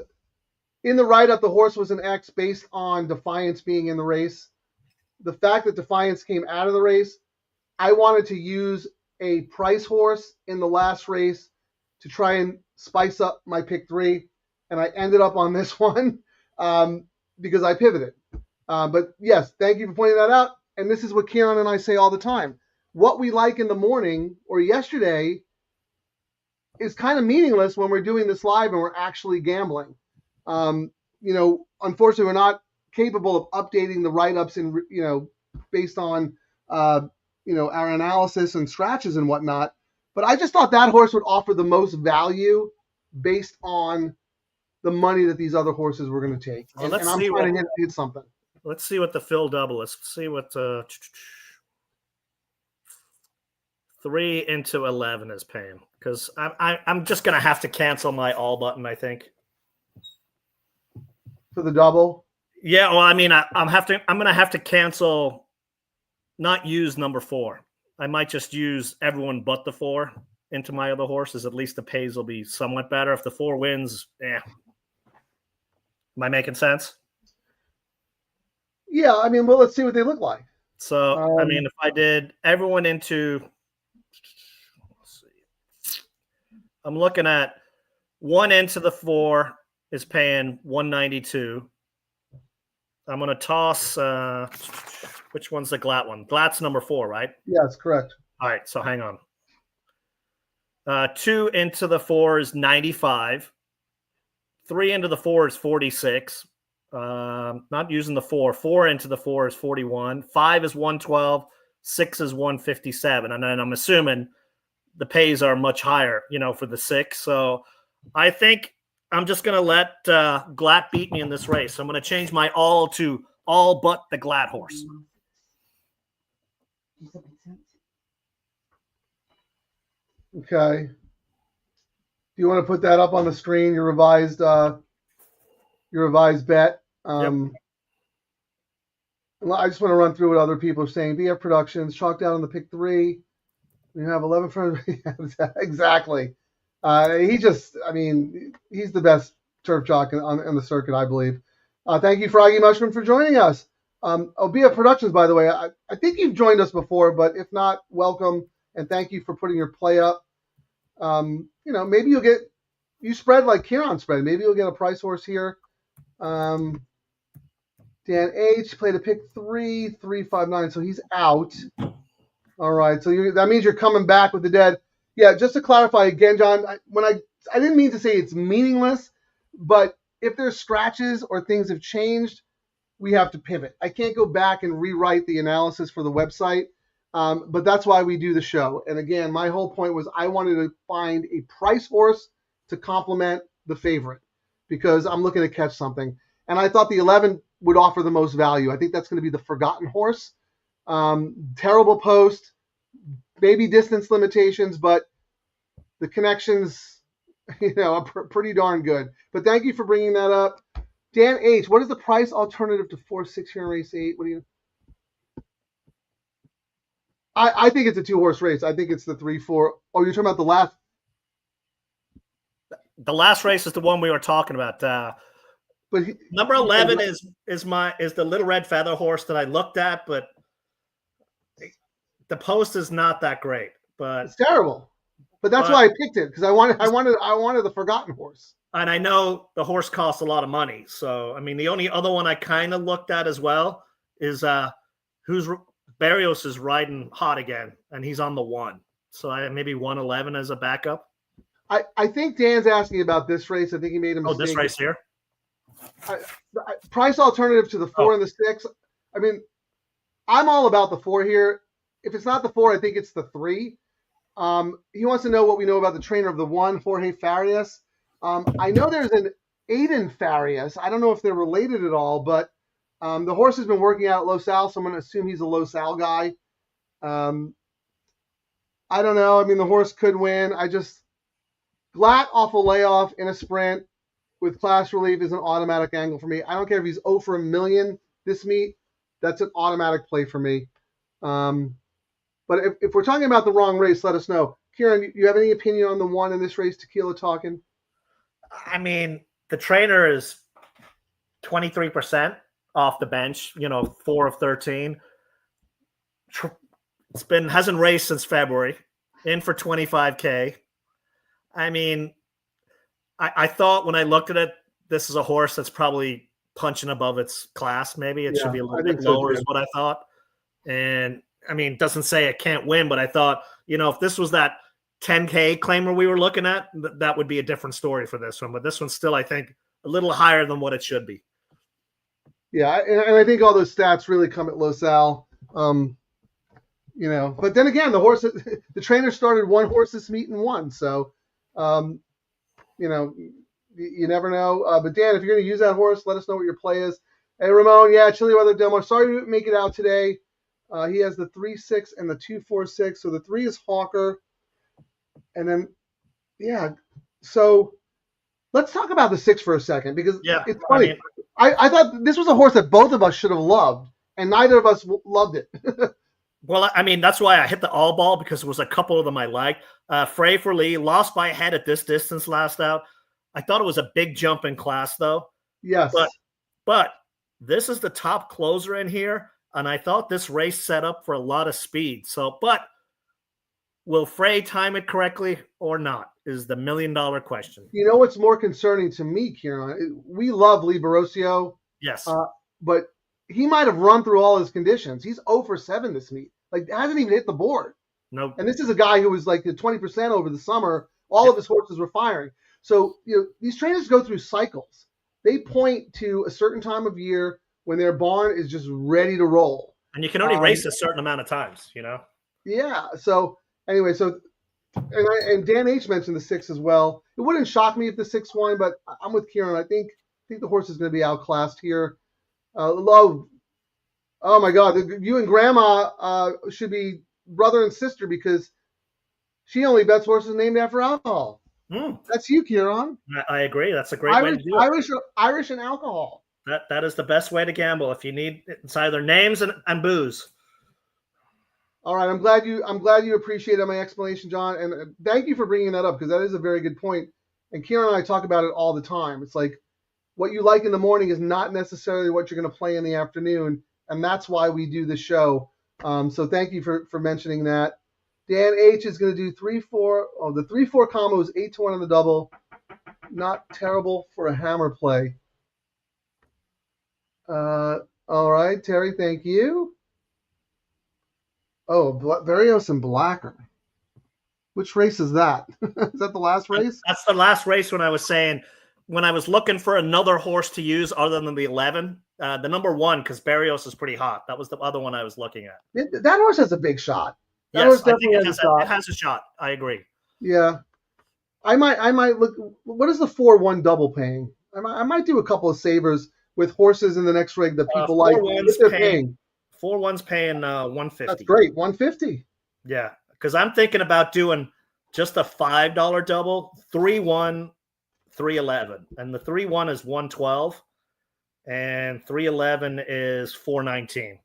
Speaker 1: In the write-up, the horse was an X based on Defiance being in the race. The fact that Defiance came out of the race, I wanted to use a price horse in the last race to try and spice up my pick 3, and I ended up on this one because I pivoted. But yes, thank you for pointing that out. And this is what Ciaran and I say all the time. What we like in the morning or yesterday is kind of meaningless when we're doing this live and we're actually gambling. Unfortunately, we're not capable of updating the write-ups based on our analysis and scratches and whatnot. But I just thought that horse would offer the most value based on the money that these other horses were going to take.
Speaker 2: Well,
Speaker 1: and I'm trying to hit something.
Speaker 2: Let's see what the Phil double is. Let's see what 3 into 11 is paying, because I'm just going to have to cancel my all button, I think.
Speaker 1: For the double?
Speaker 2: Yeah, well, I mean, I'm going to have to cancel, not use number 4. I might just use everyone but the 4 into my other horses. At least the pays will be somewhat better. If the 4 wins, Am I making sense?
Speaker 1: Yeah, I mean, well, let's see what they look like.
Speaker 2: So, I mean, if I did everyone into, let's see, I'm looking at 1 into the 4 is paying 192. I'm going to toss, which one's the Glatt one? Glatt's number 4, right?
Speaker 1: Yes, correct.
Speaker 2: All right, so hang on. 2 into the 4 is 95. 3 into the 4 is 46. Not using the 4. 4 into the 4 is 41. 5 is 112. 6 is 157. And then I'm assuming the pays are much higher, for the 6. So I think I'm just going to let Glatt beat me in this race. I'm going to change my all to all but the Glatt horse.
Speaker 1: Okay. Do you want to put that up on the screen, your revised bet?
Speaker 2: Yep.
Speaker 1: I just want to run through what other people are saying. BF Productions, chalk down on the pick 3. We have 11 friends. Exactly. He's the best turf jock on the circuit, I believe. Thank you, Froggy Mushroom, for joining us. BF Productions, by the way, I think you've joined us before, but if not, welcome, and thank you for putting your play up. Maybe you spread like Ciaran spread. Maybe you'll get a price horse here. Dan H played a pick 3, 359, so he's out. All right, so that means you're coming back with the dead. Yeah, just to clarify again, John, I didn't mean to say it's meaningless, but if there's scratches or things have changed, we have to pivot. I can't go back and rewrite the analysis for the website. But that's why we do the show. And again, my whole point was I wanted to find a price horse to complement the favorite because I'm looking to catch something. And I thought the 11 would offer the most value. I think that's going to be the forgotten horse. Terrible post, maybe distance limitations, but the connections, are pretty darn good. But thank you for bringing that up. Dan H., what is the price alternative to 4-6 here in race 8? What do you? I think it's a 2-horse race. I think it's the 3-4. Oh, you're talking about the last?
Speaker 2: The last race is the one we were talking about.
Speaker 1: But
Speaker 2: number 11 is the Little Red Feather horse that I looked at, but the post is not that great. But
Speaker 1: it's terrible. But that's why I picked it because I wanted the forgotten horse.
Speaker 2: And I know the horse costs a lot of money. So I mean, the only other one I kind of looked at as well is Barrios is riding hot again, and he's on the 1. So maybe 111 as a backup.
Speaker 1: I think Dan's asking about this race. I think he made a mistake.
Speaker 2: Oh, this race here?
Speaker 1: Price alternative to the 4 and the 6. I mean, I'm all about the 4 here. If it's not the 4, I think it's the 3. He wants to know what we know about the trainer of the 1, Jorge Farias. I know there's an Aiden Farias. I don't know if they're related at all, but the horse has been working out at Los Al, so I'm going to assume he's a Los Al guy. I don't know. I mean, the horse could win. Glatt off a layoff in a sprint with class relief is an automatic angle for me. I don't care if he's 0 for a million this meet. That's an automatic play for me. But if we're talking about the wrong race, let us know. Ciaran, you have any opinion on the 1 in this race, Tequila Talking?
Speaker 2: I mean, the trainer is 23% off the bench, 4 of 13. Hasn't raced since February, in for 25K. I mean, I thought when I looked at it, this is a horse that's probably punching above its class. Maybe it should be a little bit lower is what I thought. And I mean, it doesn't say it can't win, but I thought, if this was that 10K claimer we were looking at, that would be a different story for this one. But this one's still, I think, a little higher than what it should be.
Speaker 1: Yeah, and I think all those stats really come at Los Al. But then again, the trainer started 1 horse this meet and won. So, you never know. But Dan, if you're going to use that horse, let us know what your play is. Hey, Ramon, chilly weather demo. Sorry you didn't make it out today. He has the 3-6 and the 2-4-6. So the 3 is Hawker. And then, so let's talk about the 6 for a second because it's funny. I thought this was a horse that both of us should have loved, and neither of us loved it.
Speaker 2: Well, I mean, that's why I hit the all ball because there was a couple of them I liked. Frey for Lee lost by a head at this distance last out. I thought it was a big jump in class, though.
Speaker 1: Yes.
Speaker 2: But this is the top closer in here, and I thought this race set up for a lot of speed. So, but will Frey time it correctly or not is the $1 million question.
Speaker 1: You know what's more concerning to me, Ciaran? We love Lee Barosio.
Speaker 2: Yes.
Speaker 1: But he might have run through all his conditions. He's 0 for 7 this meet. Hasn't even hit the board.
Speaker 2: No.
Speaker 1: And this is a guy who was like the 20% over the summer. All of his horses were firing. So, these trainers go through cycles. They point to a certain time of year when their barn is just ready to roll.
Speaker 2: And you can only race a certain amount of times,
Speaker 1: Yeah. So, anyway, and Dan H. mentioned the 6 as well. It wouldn't shock me if the 6 won, but I'm with Ciaran. I think the horse is going to be outclassed here. Love. Oh, my God. You and Grandma should be brother and sister because she only bets horses named after alcohol. That's you, Ciaran.
Speaker 2: I agree. That's a great way to do it.
Speaker 1: Irish and alcohol.
Speaker 2: That is the best way to gamble. If you need, it's either names and booze.
Speaker 1: All right, I'm glad you appreciated my explanation, John, and thank you for bringing that up because that is a very good point. And Ciaran and I talk about it all the time. It's like what you like in the morning is not necessarily what you're going to play in the afternoon, and that's why we do the show. So thank you for mentioning that. Dan H is going to do 3-4. Oh, the 3-4 combo is 8-1 on the double. Not terrible for a hammer play. All right, Terry, thank you. Oh, Barrios and Blacker. Which race is that? Is that the last race?
Speaker 2: That's the last race when I was saying, when I was looking for another horse to use other than the 11, The number 1, because Barrios is pretty hot. That was the other one I was looking at.
Speaker 1: That horse has a big shot. That
Speaker 2: Yes,
Speaker 1: horse
Speaker 2: I think
Speaker 1: definitely has a shot.
Speaker 2: it has a shot. I agree.
Speaker 1: Yeah. I might look. What is the 4-1 double paying? I might do a couple of savers with horses in the next rig that people like. If they're paying.
Speaker 2: 4-1's paying 150.
Speaker 1: That's great. 150.
Speaker 2: Yeah, because I'm thinking about doing just a $5 double, 3-1, 311, and the 3-1 is 112, and 311 is 419,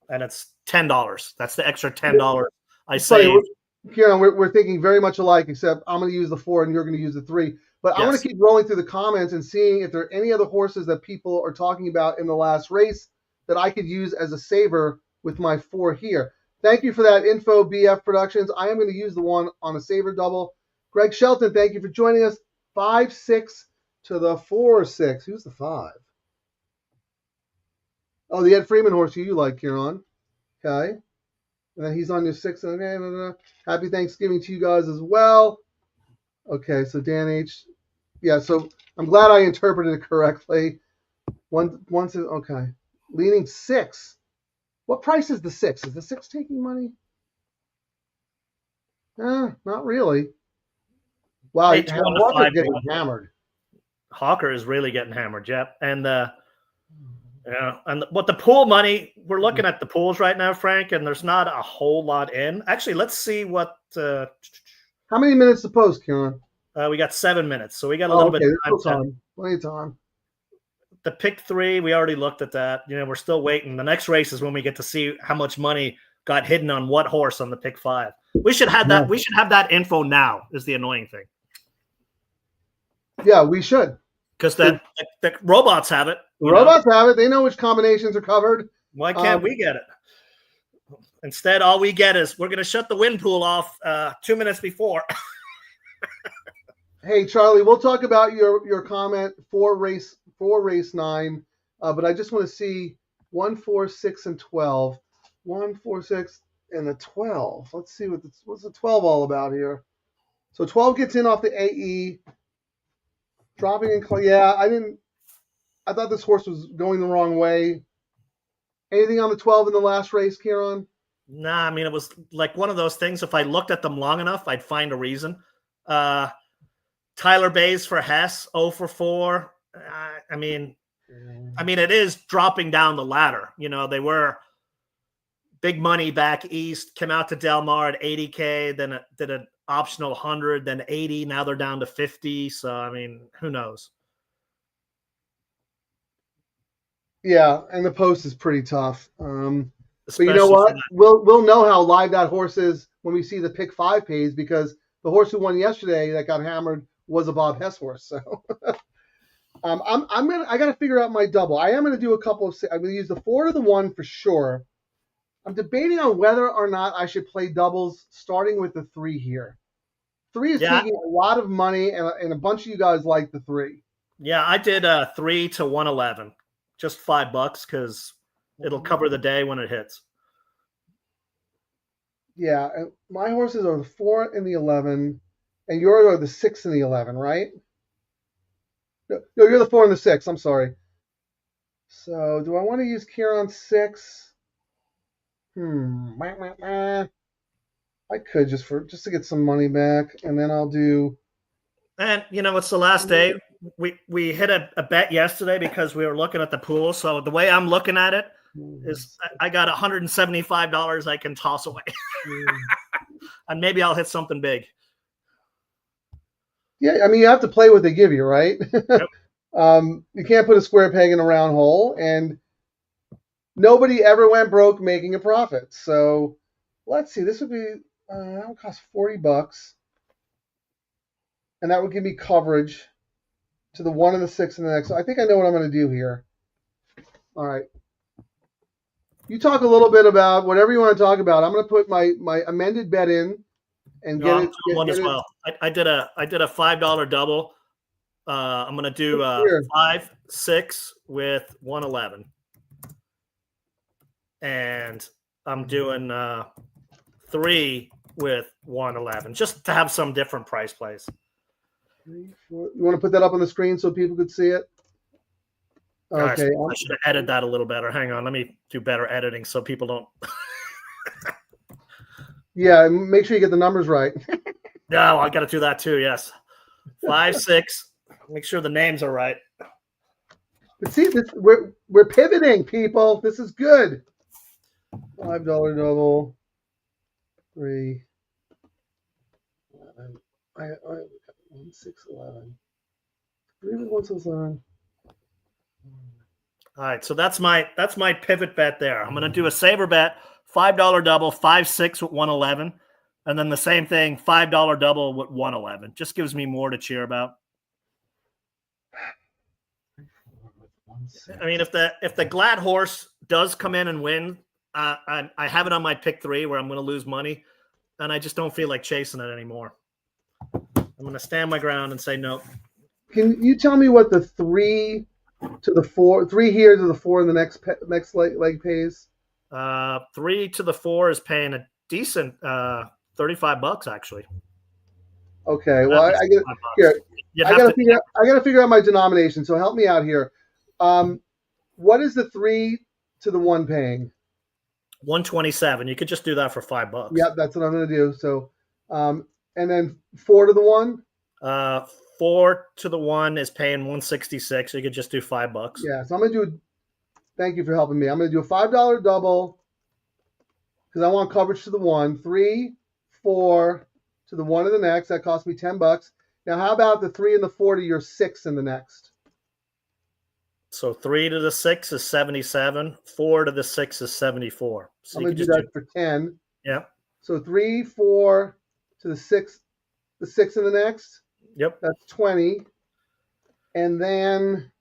Speaker 2: and it's $10. That's the extra $10 I saved.
Speaker 1: Ciaran, we're thinking very much alike, except I'm going to use the 4 and you're going to use the 3. But yes. I want to keep rolling through the comments and seeing if there are any other horses that people are talking about in the last race that I could use as a saver with my 4 here. Thank you for that info, BF Productions. I am going to use the 1 on a saver double. Greg Shelton, thank you for joining us. 5-6 to the 4-6. Who's the 5? Oh, the Ed Freeman horse you like, Ciaran. Okay. And then he's on your 6. Okay. Happy Thanksgiving to you guys as well. Okay, so Dan H. Yeah, so I'm glad I interpreted it correctly. Okay. Leaning 6. What price is the 6? Is the 6 taking money? Not really. Wow, Hawker's getting hammered.
Speaker 2: Hawker is really getting hammered, yep. And but the pool money, we're looking at the pools right now, Frank, and there's not a whole lot in. Actually, let's see what.
Speaker 1: How many minutes to post, Ciaran?
Speaker 2: We got 7 minutes, so we got a little bit of time.
Speaker 1: Plenty of time.
Speaker 2: The pick 3, we already looked at that. We're still waiting. The next race is when we get to see how much money got hidden on what horse on the pick 5. We should have that. We should have that info now. Is the annoying thing.
Speaker 1: Yeah, we should.
Speaker 2: Because the robots have it.
Speaker 1: The robots have it. They know which combinations are covered.
Speaker 2: Why can't we get it? Instead, all we get is we're going to shut the wind pool off 2 minutes before.
Speaker 1: Hey, Charlie, we'll talk about your comment for race 9, but I just want to see 1, 4, 6, and 12. 1, 4, 6, and the 12. Let's see what's the 12 all about here. So 12 gets in off the AE, dropping in. Yeah, I thought this horse was going the wrong way. Anything on the 12 in the last race, Ciaran?
Speaker 2: Nah, I mean, it was like one of those things. If I looked at them long enough, I'd find a reason. Tyler Bays for Hess, 0 for 4. I mean, it is dropping down the ladder. They were big money back east, came out to Del Mar at 80K, then did an optional 100, then 80. Now they're down to 50. So, I mean, who knows?
Speaker 1: Yeah, and the post is pretty tough. But you know what? We'll know how live that horse is when we see the pick 5 pays, because the horse who won yesterday that got hammered was a Bob Hess horse. So I got to figure out my double. I am going to do a couple of. I'm going to use the 4 to the 1 for sure. I'm debating on whether or not I should play doubles, starting with the 3 here. 3 is taking a lot of money, and a bunch of you guys like the 3.
Speaker 2: Yeah, I did 3 to 111, just $5 because it'll cover the day when it hits.
Speaker 1: Yeah, and my horses are the 4 and the 11, and yours are the 6 and the 11, right? No, you're the 4 and the 6. I'm sorry. So, do I want to use Ciaran 6? I could just to get some money back, and then I'll do.
Speaker 2: And it's the last day. We hit a bet yesterday because we were looking at the pool. So the way I'm looking at it is I got $175 I can toss away. And maybe I'll hit something big.
Speaker 1: Yeah, I mean, you have to play what they give you, right?
Speaker 2: Yep.
Speaker 1: You can't put a square peg in a round hole, and nobody ever went broke making a profit. So let's see. This would be that would cost $40, and that would give me coverage to the 1 and the 6 and the next. So I think I know what I'm going to do here. All right. You talk a little bit about whatever you want to talk about. I'm going to put my amended bet in and get it.
Speaker 2: One as well. I did a $5 double. I'm going to do 5, 6 with 111, and I'm doing 3 with 111, just to have some different price plays.
Speaker 1: 3, 4. You want to put that up on the screen so people could see it?
Speaker 2: Gosh,
Speaker 1: Okay.
Speaker 2: I should have edited that a little better. Hang on, let me do better editing so people don't.
Speaker 1: Yeah, make sure you get the numbers right.
Speaker 2: No, I got to do that too. Yes, 5, 6. Make sure the names are right.
Speaker 1: But see, we're pivoting, people. This is good. $5 double. 3. 11. I 1, 6, 11. 3 with 1, 6, 11.
Speaker 2: All right, so that's my pivot bet there. I'm going to do a saver bet, $5 double, 5, 6 with 111, and then the same thing, $5 double with 111. Just gives me more to cheer about. I mean, if the Glad horse does come in and win, I have it on my pick 3 where I'm going to lose money, and I just don't feel like chasing it anymore. I'm going to stand my ground and say no.
Speaker 1: Can you tell me what the 3 to the 4, 3 here to the 4 in the next leg pays?
Speaker 2: 3 to the 4 is paying a decent $35 actually.
Speaker 1: Okay, well I get here. I gotta figure out my denomination. So help me out here. What is the 3 to the 1 paying?
Speaker 2: 127. You could just do that for $5.
Speaker 1: Yep, that's what I'm gonna do. So, and then 4 to the 1.
Speaker 2: 4 to the 1 is paying 166. So you could just do $5.
Speaker 1: Yeah, so I'm gonna do. Thank you for helping me. I'm gonna do a $5 double because I want coverage to the 1. 3, 4 to the 1 in the next. That cost me $10. Now, how about the 3 and the 4 to your 6 in the next?
Speaker 2: So 3 to the 6 is 77. 4 to the 6 is 74. So
Speaker 1: I'm gonna do that for 10.
Speaker 2: Yeah.
Speaker 1: So 3, 4 to the 6 in the next.
Speaker 2: Yep.
Speaker 1: That's 20. And then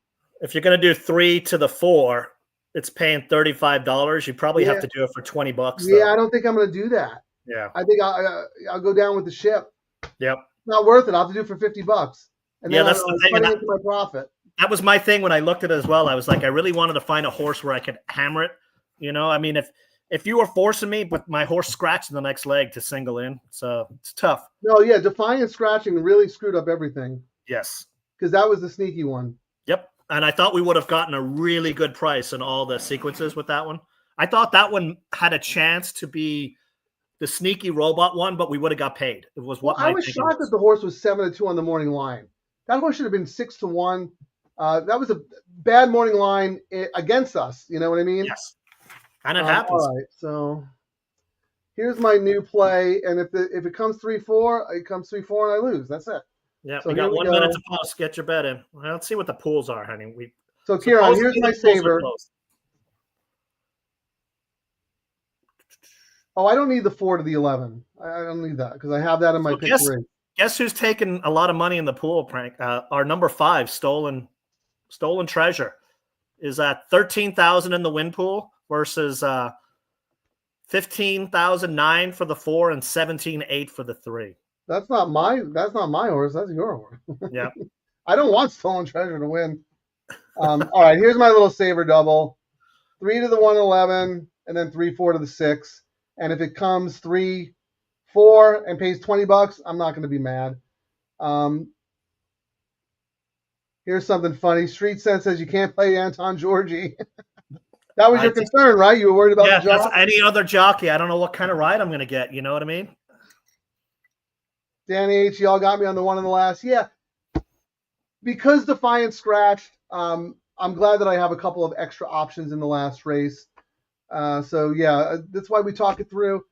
Speaker 2: if you're going to do 3 to the 4, it's paying $35. You probably have to do it for $20.
Speaker 1: Yeah, I don't think I'm going to do that.
Speaker 2: Yeah.
Speaker 1: I think I'll go down with the ship.
Speaker 2: Yep.
Speaker 1: Not worth it. I'll have to do it for $50. And then
Speaker 2: that's the thing.
Speaker 1: Into my profit.
Speaker 2: That was my thing when I looked at it as well. I was like, I really wanted to find a horse where I could hammer it. You know, I mean, if you were forcing me, but my horse scratched in the next leg to single in, so it's tough.
Speaker 1: No, yeah, Defiant scratching really screwed up everything.
Speaker 2: Yes.
Speaker 1: Because that was the sneaky one.
Speaker 2: Yep. And I thought we would have gotten a really good price in all the sequences with that one. I thought that one had a chance to be the sneaky robot one, but we would have got paid. It was what
Speaker 1: I was shocked that the horse was 7-2 on the morning line. That horse should have been 6-1. That was a bad morning line against us. You know what I mean?
Speaker 2: Yes. And it happens.
Speaker 1: All right. So here's my new play. And if it comes 3-4, it comes 3-4 and I lose. That's it.
Speaker 2: Yeah.
Speaker 1: So
Speaker 2: we got 1 minute to post. Get your bet in. Well, let's see what the pools are, honey.
Speaker 1: So Ciaran, here's my saver. Oh, I don't need the 4 to the 11. I don't need that because I have that in my pick 3.
Speaker 2: Guess who's taking a lot of money in the pool, Frank? Our number 5, Stolen Treasure, is at 13,000 in the win pool versus 15,009 for the 4 and 17,800 for the 3.
Speaker 1: That's not my horse. That's your horse.
Speaker 2: Yeah.
Speaker 1: I don't want Stolen Treasure to win. All right, here's my little saver double. 3 to the 111 and then 3-4 to the 6. And if it comes 3-4 and pays $20, I'm not going to be mad. Here's something funny. Street Sense says you can't play Anton Georgi. That was your concern, right? You were worried about the jockey?
Speaker 2: Any other jockey. I don't know what kind of ride I'm going to get. You know what I mean?
Speaker 1: Danny H, y'all got me on the one in the last. Yeah. Because Defiant scratched, I'm glad that I have a couple of extra options in the last race. So, yeah, that's why we talk it through.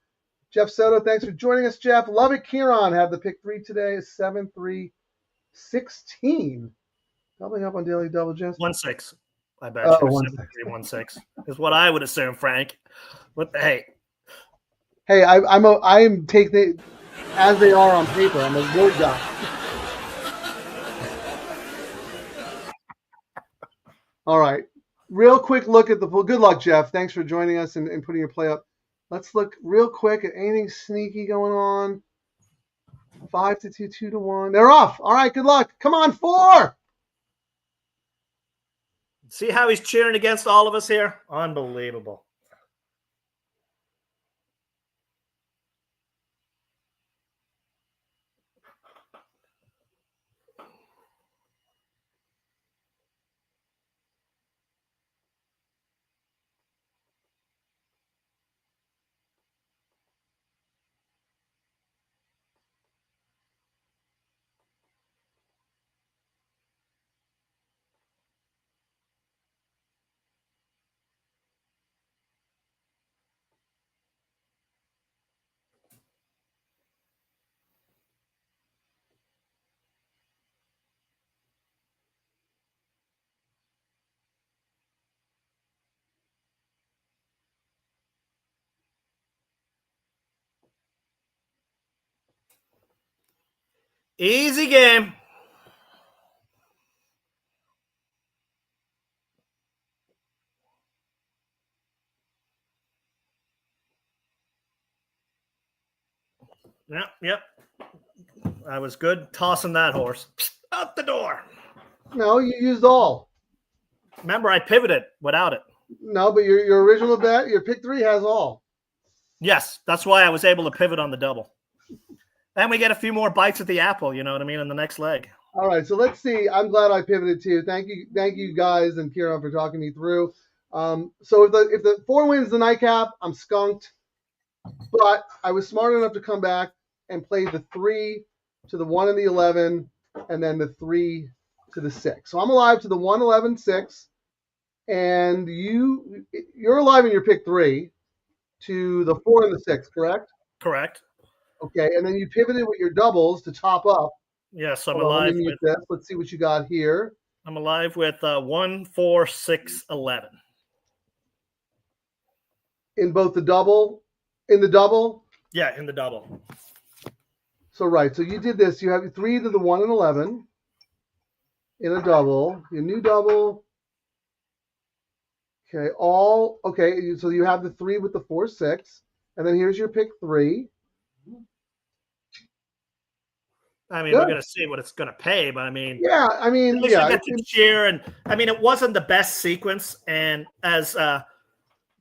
Speaker 1: Jeff Soto, thanks for joining us, Jeff. Love it. Ciaran had the pick 3 today. 7-3-16. Doubling up on Daily Double, Jess.
Speaker 2: 1-6. I bet you 1-6 is what I would assume, Frank. Hey,
Speaker 1: I'm taking it as they are on paper. I'm a word guy. All right. Real quick look at the pool. Good luck, Jeff. Thanks for joining us and putting your play up. Let's look real quick at anything sneaky going on. 5-2, 2-1. They're off. All right, good luck. Come on, 4.
Speaker 2: See how he's cheering against all of us here? Unbelievable. Easy game. Yep. I was good tossing that horse out the door.
Speaker 1: No, you used all.
Speaker 2: Remember, I pivoted without it.
Speaker 1: No, but your original bet, your pick 3 has all.
Speaker 2: Yes, that's why I was able to pivot on the double. And we get a few more bites at the apple, you know what I mean, in the next leg.
Speaker 1: All right, so let's see. I'm glad I pivoted too. Thank you guys and Ciaran for talking me through. So if the 4 wins the nightcap, I'm skunked. But I was smart enough to come back and play the 3 to the 1 and the 11, and then the 3 to the 6. So I'm alive to the 1, 11, 6, and you're alive in your pick 3 to the 4 and the 6, correct?
Speaker 2: Correct.
Speaker 1: Okay, and then you pivoted with your doubles to top up.
Speaker 2: Yes, I'm
Speaker 1: Hold on,
Speaker 2: alive
Speaker 1: let me mute this. Let's see what you got here.
Speaker 2: I'm alive with 1, 4, 6, 11.
Speaker 1: In both the double, in the double.
Speaker 2: Yeah, in the double.
Speaker 1: So right, so you did this. You have 3 to the 1 and 11 in a double. Your new double. Okay, all okay. So you have the 3 with the 4, 6, and then here's your pick 3.
Speaker 2: I mean,
Speaker 1: Good.
Speaker 2: we're going to see what it's going to pay, but I mean,
Speaker 1: yeah, I mean, yeah.
Speaker 2: Get to cheer, and I mean, it wasn't the best sequence. And as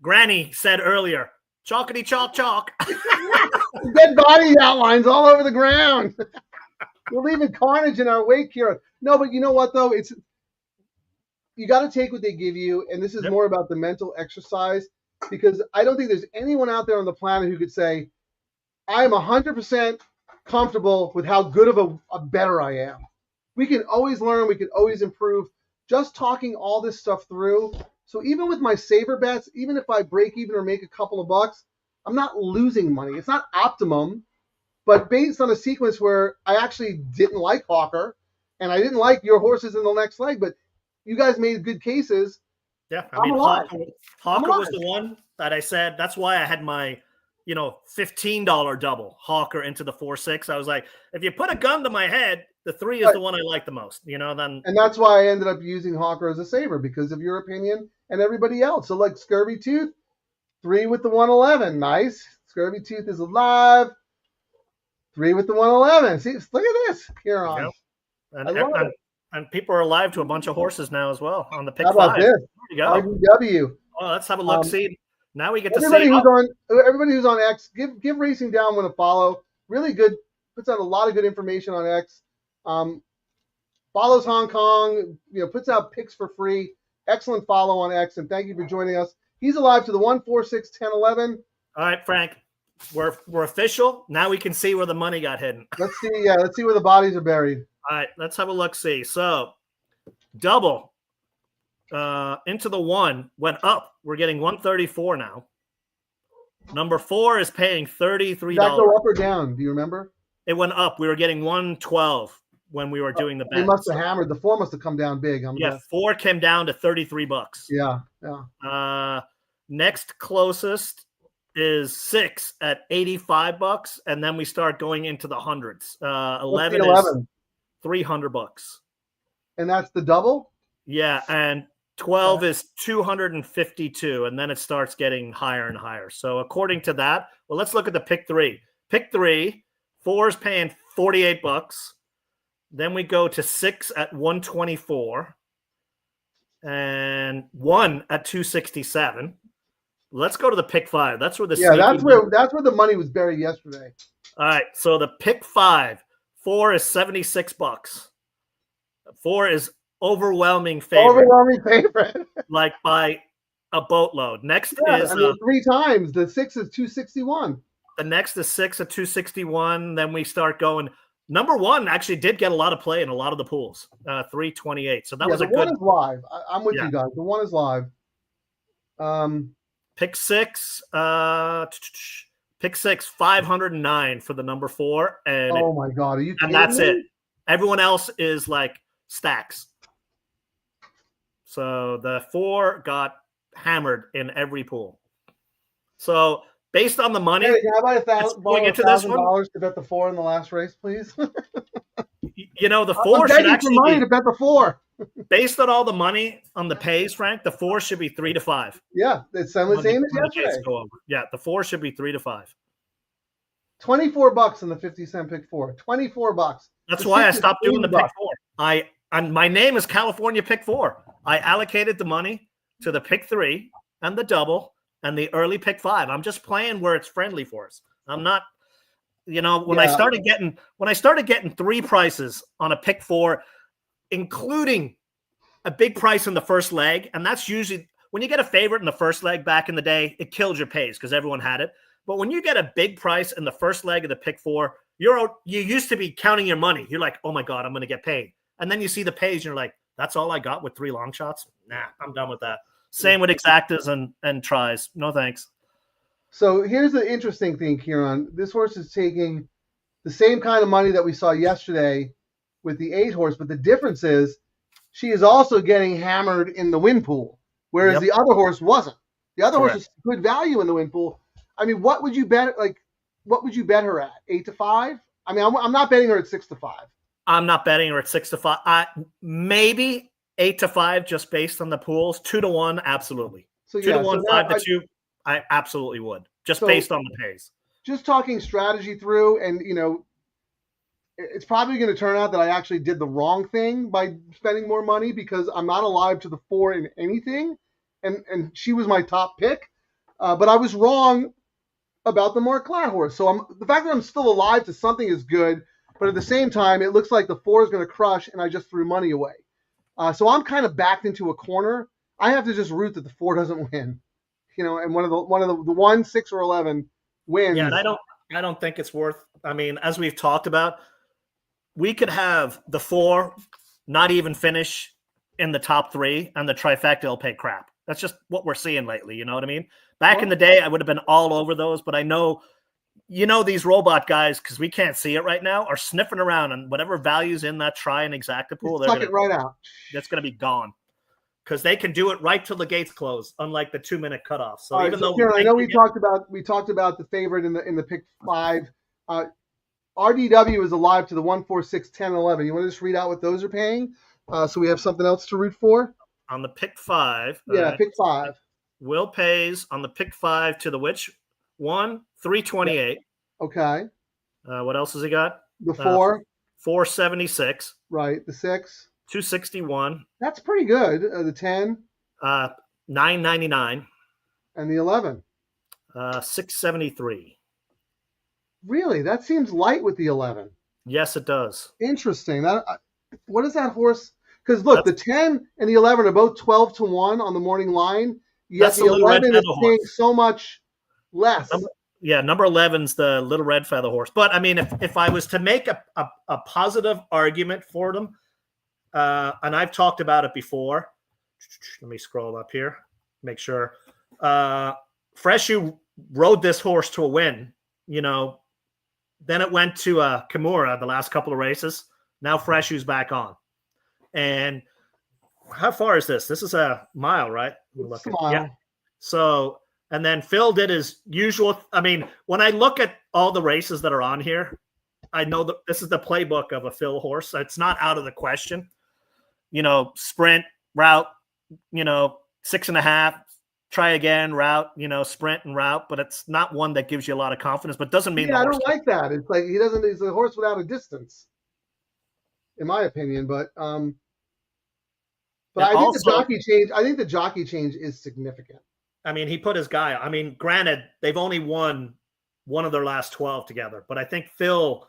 Speaker 2: Granny said earlier, chalkity chalk chalk.
Speaker 1: Dead body outlines all over the ground. We're leaving carnage in our wake here. No, but you know what though? You got to take what they give you, and this is more about the mental exercise, because I don't think there's anyone out there on the planet who could say, I am 100% comfortable with how good of a bettor I am. We can always learn. We can always improve. Just talking all this stuff through. So even with my saver bets, even if I break even or make a couple of bucks, I'm not losing money. It's not optimum, but based on a sequence where I actually didn't like Hawker, and I didn't like your horses in the next leg, but you guys made good cases.
Speaker 2: Yeah, I mean, Hawker was the one that I said. That's why I had my, $15 double Hawker into the 4-6. I was like, if you put a gun to my head, the 3 is the one I like the most. Then,
Speaker 1: and that's why I ended up using Hawker as a saver, because of your opinion and everybody else. So like Scurvy Tooth, 3 with the 111, nice. Scurvy Tooth is alive. 3 with the 111. See, look at this, Ciaran.
Speaker 2: Yep. And people are alive to a bunch of horses now as well on the pick 5.
Speaker 1: How about this?
Speaker 2: There you go.
Speaker 1: RDW.
Speaker 2: Oh, let's have a look. See, now we get to
Speaker 1: everybody
Speaker 2: see
Speaker 1: everybody who's on X. Give Racing Downwind a follow. Really good. Puts out a lot of good information on X. Follows Hong Kong. Puts out picks for free. Excellent follow on X, and thank you for joining us. He's alive to the 1, 4, 6, 10, 11.
Speaker 2: All right, Frank. We're official. Now we can see where the money got hidden.
Speaker 1: Let's see. Yeah, let's see where the bodies are buried.
Speaker 2: All right, let's have a look. See, so double into the 1 went up. We're getting 134 now. Number 4 is paying $33.
Speaker 1: Did that go up or down? Do you remember?
Speaker 2: It went up. We were getting 112 when we were doing the bet.
Speaker 1: They must have hammered. The 4 must have come down big.
Speaker 2: 4 came down to $33.
Speaker 1: Yeah.
Speaker 2: Next closest is 6 at $85, and then we start going into the hundreds. 11 is $300.
Speaker 1: And that's the double?
Speaker 2: Yeah, and 12 is 252, and then it starts getting higher and higher. So according to that, well, let's look at the pick 3. Pick 3, 4 is paying $48. Then we go to 6 at 124, and 1 at 267. Let's go to the pick 5. That's where
Speaker 1: that's where the money was buried yesterday.
Speaker 2: All right, so the pick 5, 4 is $76. 4 is overwhelming favorite. Like by a boatload. Next is
Speaker 1: 3 times. The 6 is 261.
Speaker 2: The next is 6 at 261. Then we start going. Number 1 actually did get a lot of play in a lot of the pools. 328. So that was a good.
Speaker 1: The 1 is live. I'm with you guys. The 1 is live.
Speaker 2: Pick 6. Pick 6. 509 for the number 4. And
Speaker 1: oh my God, are you kidding
Speaker 2: me? And that's
Speaker 1: me?
Speaker 2: it. Everyone else is like stacks. So the 4 got hammered in every pool. So based on the money.
Speaker 1: Hey, can I buy
Speaker 2: It's going into this one.
Speaker 1: $1,000 to bet the 4 in the last race, please?
Speaker 2: You know, the
Speaker 1: I'm
Speaker 2: 4 should
Speaker 1: begging for
Speaker 2: actually
Speaker 1: money
Speaker 2: be,
Speaker 1: to bet the 4.
Speaker 2: based on all the money on the pays, Frank, the 4 should be 3 to 5.
Speaker 1: Yeah, it's the same as yesterday.
Speaker 2: Yeah, the 4 should be 3 to 5.
Speaker 1: $24 in the 50-cent pick 4. $24.
Speaker 2: That's
Speaker 1: The
Speaker 2: why I
Speaker 1: 6 is
Speaker 2: stopped doing the pick
Speaker 1: $80.
Speaker 2: 4. And my name is California Pick 4. I allocated the money to the pick 3 and the double and the early pick 5. I'm just playing where it's friendly for us. I'm not, you know, when I started getting 3 prices on a pick 4, including a big price in the first leg, and that's usually when you get a favorite in the first leg back in the day, it killed your pays because everyone had it. But when you get a big price in the first leg of the pick 4, you used to be counting your money. You're like, oh my God, I'm going to get paid. And then you see the pays and you're like, that's all I got with 3 long shots? Nah, I'm done with that. Same with exactas and tries. No thanks.
Speaker 1: So here's the interesting thing, Ciaran. This horse is taking the same kind of money that we saw yesterday with the 8 horse, but the difference is she is also getting hammered in the win pool, whereas the other horse wasn't. The other horse is good value in the win pool. I mean, what would you bet? Like, what would you bet her at? 8 to 5? I mean, I'm not betting her at 6 to 5.
Speaker 2: I'm not betting her at 6 to 5. Maybe 8 to 5, just based on the pools. 2 to 1, absolutely. So 2 to 1, 5 to 2, I absolutely would, just based on the pays.
Speaker 1: Just talking strategy through, and you know, it's probably going to turn out that I actually did the wrong thing by spending more money because I'm not alive to the 4 in anything, and she was my top pick, but I was wrong about the Marclat horse. So the fact that I'm still alive to something is good, but at the same time, it looks like the 4 is going to crush, and I just threw money away. So I'm kind of backed into a corner. I have to just root that the 4 doesn't win, you know, and one of the 1, 6, or 11 wins.
Speaker 2: Yeah, and I don't think it's worth. I mean, as we've talked about, we could have the 4 not even finish in the top 3, and the trifecta will pay crap. That's just what we're seeing lately. You know what I mean? Back in the day, I would have been all over those, but I know, you know, these robot guys, because we can't see it right now, are sniffing around, and whatever value's in that try and exacta pool,
Speaker 1: they're gonna, it right out.
Speaker 2: That's going to be gone because they can do it right till the gates close, unlike the 2-minute cutoff. So
Speaker 1: right,
Speaker 2: even
Speaker 1: so
Speaker 2: though
Speaker 1: Ciaran, I know we talked about the favorite in the pick 5. RDW is alive to the 1, 4, 6, 10, 11. You want to just read out what those are paying, so we have something else to root for?
Speaker 2: On the pick 5.
Speaker 1: Yeah, pick 5.
Speaker 2: Will pays on the pick 5 to the which? 1, 328.
Speaker 1: Okay.
Speaker 2: What else has he got?
Speaker 1: The 4.
Speaker 2: 476.
Speaker 1: Right. The 6.
Speaker 2: 261.
Speaker 1: That's pretty good. The 10.
Speaker 2: 999.
Speaker 1: And the 11.
Speaker 2: 673.
Speaker 1: Really? That seems light with the 11.
Speaker 2: Yes, it does.
Speaker 1: Interesting. What is that horse? Because look, the 10 and the 11 are both 12 to 1 on the morning line. Yet the 11 is paying so much less.
Speaker 2: Number 11's the Little Red Feather horse. But I mean, if I was to make a positive argument for them, and I've talked about it before. Let me scroll up here, make sure. Freshu rode this horse to a win, you know. Then it went to Kimura the last couple of races. Now Freshu's back on. And how far is this? This is a mile, right?
Speaker 1: It's a mile.
Speaker 2: Yeah. So, and then Phil did his usual. I mean, when I look at all the races that are on here, I know that this is the playbook of a Phil horse. It's not out of the question. You know, sprint, route, you know, 6.5, try again, route, you know, sprint and route, but it's not one that gives you a lot of confidence, but doesn't mean
Speaker 1: I don't like that. It's like he's a horse without a distance, in my opinion. But I think the jockey change is significant.
Speaker 2: I mean, he put his guy. I mean, granted, they've only won one of their last 12 together, but I think Phil's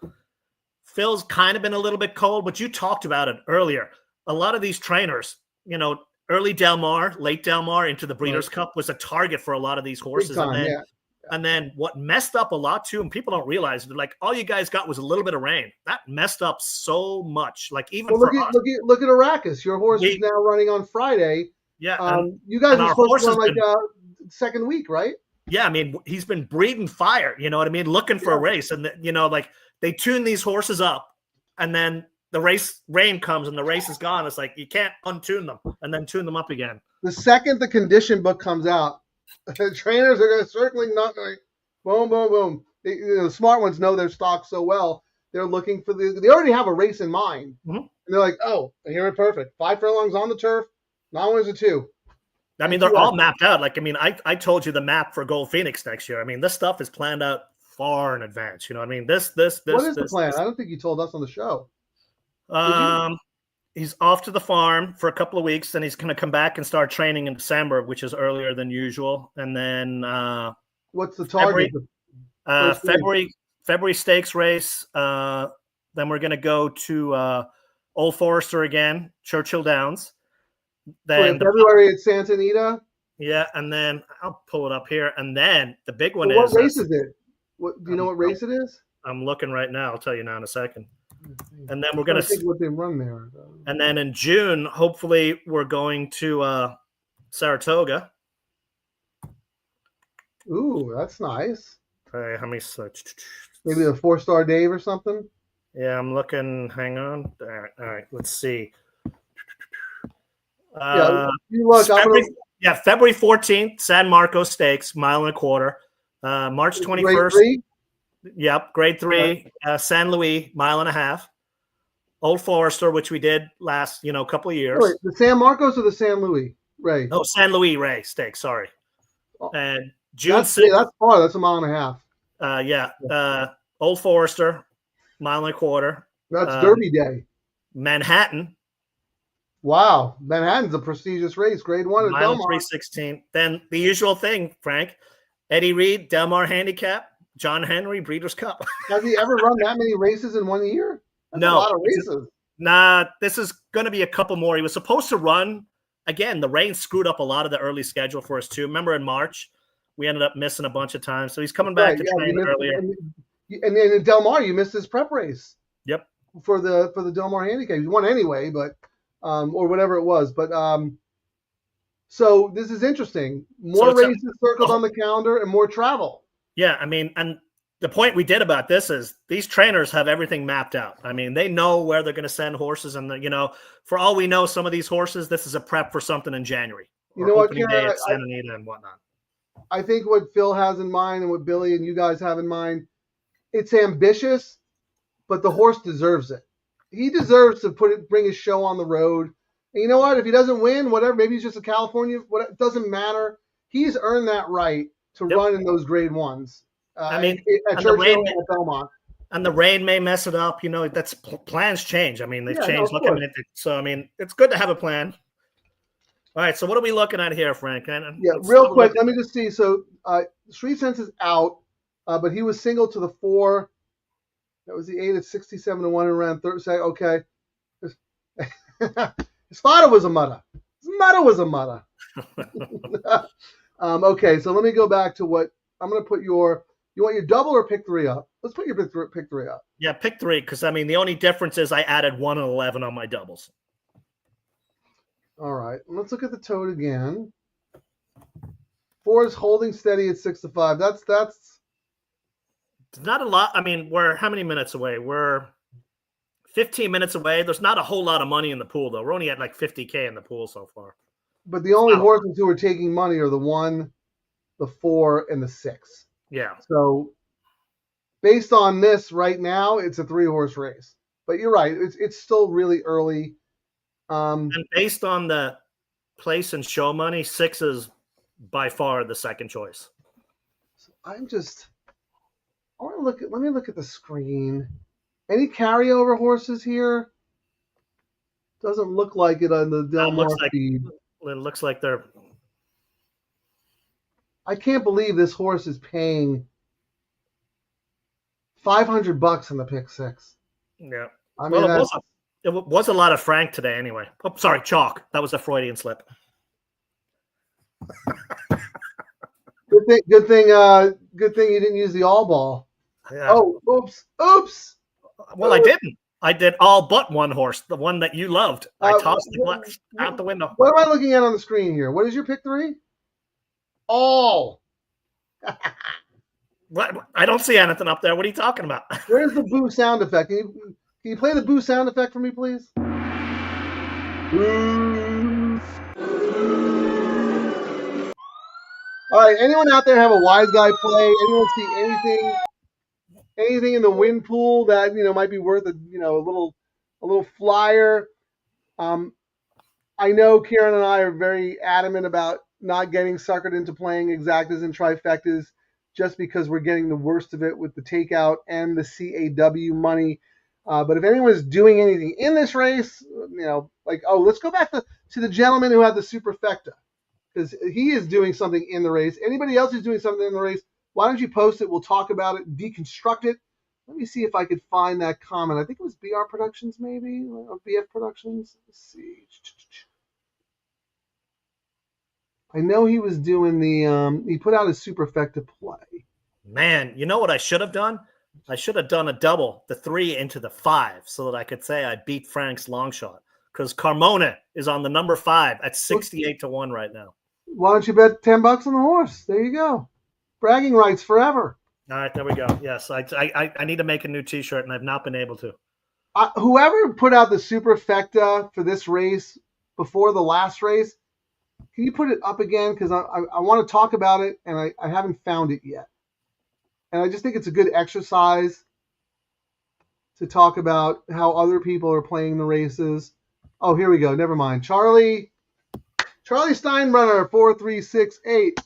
Speaker 2: kind of been a little bit cold, but you talked about it earlier. A lot of these trainers, you know, early Del Mar, late Del Mar into the Breeders' Cup was a target for a lot of these horses. And then what messed up a lot too, and people don't realize, they're like, all you guys got was a little bit of rain. That messed up so much. Like even
Speaker 1: look at Arrakis. Your horse is now running on Friday.
Speaker 2: Yeah.
Speaker 1: You guys are supposed to run like second week, right?
Speaker 2: Yeah, I mean, he's been breathing fire, you know what I mean? Looking for a race. And, you know, like they tune these horses up and then the rain comes and the race is gone. It's like you can't untune them and then tune them up again.
Speaker 1: The second the condition book comes out, the trainers are going to certainly not like, Boom, boom, boom. The smart ones know their stock so well. They're looking for they already have a race in mind.
Speaker 2: Mm-hmm.
Speaker 1: And they're like, oh, here it perfect. 5 furlongs on the turf. 9 winners of 2.
Speaker 2: I mean, they're all mapped out. Like, I mean, I told you the map for Gold Phoenix next year. I mean, this stuff is planned out far in advance. You know what I mean? What is
Speaker 1: the plan? I don't think you told us on the show.
Speaker 2: He's off to the farm for a couple of weeks, then he's going to come back and start training in December, which is earlier than usual. And then
Speaker 1: what's the target?
Speaker 2: February stakes race. Then we're going to go to Old Forester again, Churchill Downs. Then
Speaker 1: February at Santa Anita.
Speaker 2: Yeah, and then I'll pull it up here. And then the big one
Speaker 1: is. What race is it? Do you know what race it is? I'm
Speaker 2: looking right now. I'll tell you now in a second. And then we're going to
Speaker 1: see what they run there.
Speaker 2: And then in June, hopefully, we're going to Saratoga.
Speaker 1: Ooh, that's nice.
Speaker 2: Okay, how many such?
Speaker 1: Maybe a 4-star Dave or something.
Speaker 2: Yeah, I'm looking. Hang on. All right, let's see. February 14th, San Marcos Stakes, 1.25 miles. March 21st. Yep, grade 3. San Luis, 1.5 miles. Old Forester, which we did last, couple of years.
Speaker 1: Wait, the San Marcos or the San Luis Ray?
Speaker 2: Oh, San Luis Ray Stakes. Sorry. And June 6th.
Speaker 1: That's far. That's 1.5 miles.
Speaker 2: Old Forester, 1.25 miles.
Speaker 1: That's Derby Day.
Speaker 2: Manhattan.
Speaker 1: Wow, Manhattan's a prestigious race, grade 1 at Del Mar.
Speaker 2: 316. Then the usual thing, Frank. Eddie Reed, Del Mar Handicap. John Henry, Breeders' Cup.
Speaker 1: Has he ever run that many races in 1 year? That's
Speaker 2: no.
Speaker 1: A lot of races.
Speaker 2: Nah, this is going to be a couple more. He was supposed to run. Again, the rain screwed up a lot of the early schedule for us, too. Remember in March, we ended up missing a bunch of times. So he's coming back to train earlier.
Speaker 1: And then in Del Mar, you missed his prep race.
Speaker 2: Yep.
Speaker 1: For the Del Mar Handicap. He won anyway, but or whatever it was. But so this is interesting. More races circled on the calendar and more travel.
Speaker 2: Yeah, I mean, and the point we did about this is these trainers have everything mapped out. I mean, they know where they're going to send horses, and for all we know, some of these horses, this is a prep for something in January.
Speaker 1: You know what,
Speaker 2: Ciaran, at Santa Anita and whatnot.
Speaker 1: I think what Phil has in mind and what Billy and you guys have in mind, it's ambitious, but the horse deserves it. He deserves to bring his show on the road. And you know what? If he doesn't win, whatever, maybe he's just a California. It doesn't matter. He's earned that right to run in those grade 1s.
Speaker 2: I mean,
Speaker 1: at Churchill and at Belmont.
Speaker 2: And the rain may mess it up. That's plans change. I mean, they've changed. So I mean, it's good to have a plan. All right. So what are we looking at here, Frank?
Speaker 1: Real quick. Let me just see. So Street Sense is out, but he was single to the 4. That was the 8 at 67 to 1 and around 30. Okay. His father was a mutter. His mother was a mutter. Okay, so let me go back to what I'm going to put you want your double or pick 3 up? Let's put your pick 3 up.
Speaker 2: Yeah, pick 3, because I mean the only difference is I added 1 and 11 on my doubles.
Speaker 1: All right, let's look at the tote again. 4 is holding steady at 6 to 5. That's
Speaker 2: not a lot. I mean, we're how many minutes away? We're 15 minutes away. There's not a whole lot of money in the pool, though. We're only at like $50K in the pool so far.
Speaker 1: But the only horses who are taking money are the 1, the 4, and the 6.
Speaker 2: Yeah.
Speaker 1: So based on this right now, it's a 3-horse race. But you're right. It's still really early.
Speaker 2: And based on the place and show money, 6 is by far the second choice.
Speaker 1: So let me look at the screen. Any carryover horses here? Doesn't look like it on the Del Mar feed.
Speaker 2: It looks like they're.
Speaker 1: I can't believe this horse is paying $500 in the pick 6.
Speaker 2: Yeah.
Speaker 1: I mean,
Speaker 2: it was a lot of Frank today anyway. Oh, sorry, chalk. That was a Freudian slip.
Speaker 1: Good thing you didn't use the all ball.
Speaker 2: Yeah.
Speaker 1: Oh, oops.
Speaker 2: Well, I didn't. I did all but one horse, the one that you loved. I tossed the glass out the window.
Speaker 1: What am I looking at on the screen here? What is your pick 3? All.
Speaker 2: What? I don't see anything up there. What are you talking about?
Speaker 1: Where's the boo sound effect? Can you play the boo sound effect for me, please? Boo. All right, anyone out there have a wise guy play? Anyone see anything in the win pool that might be worth a little flyer? I know Ciaran and I are very adamant about not getting suckered into playing exactas and trifectas just because we're getting the worst of it with the takeout and the CAW money. But if anyone's doing anything in this race, let's go back to the gentleman who had the superfecta, because he is doing something in the race. Anybody else who's doing something in the race, why don't you post it? We'll talk about it, deconstruct it. Let me see if I could find that comment. I think it was BR Productions, maybe, or BF Productions. Let's see. I know he was doing he put out his superfecta play.
Speaker 2: Man, you know what I should have done? I should have done a double, the 3 into the 5, so that I could say I beat Frank's long shot. Because Carmona is on the number 5 at 68-1 right now.
Speaker 1: Why don't you bet $10 on the horse? There you go. Bragging rights forever.
Speaker 2: All right, there we go. Yes, I need to make a new T-shirt, and I've not been able to.
Speaker 1: Whoever put out the superfecta for this race before the last race, can you put it up again? Because I want to talk about it, and I haven't found it yet. And I just think it's a good exercise to talk about how other people are playing the races. Oh, here we go. Never mind. Charlie Steinbrenner, 4368.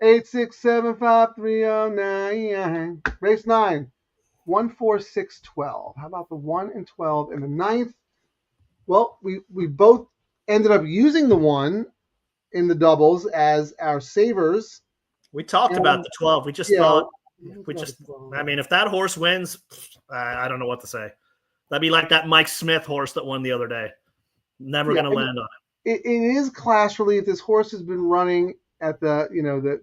Speaker 1: 8675309. Race 9. 14612. How about the 1 and 12 in the 9th? Well, we both ended up using the 1 in the doubles as our savers.
Speaker 2: We talked about the 12. We just thought, I mean, if that horse wins, I don't know what to say. That'd be like that Mike Smith horse that won the other day. Never going to land on it.
Speaker 1: It is class relief. This horse has been running at the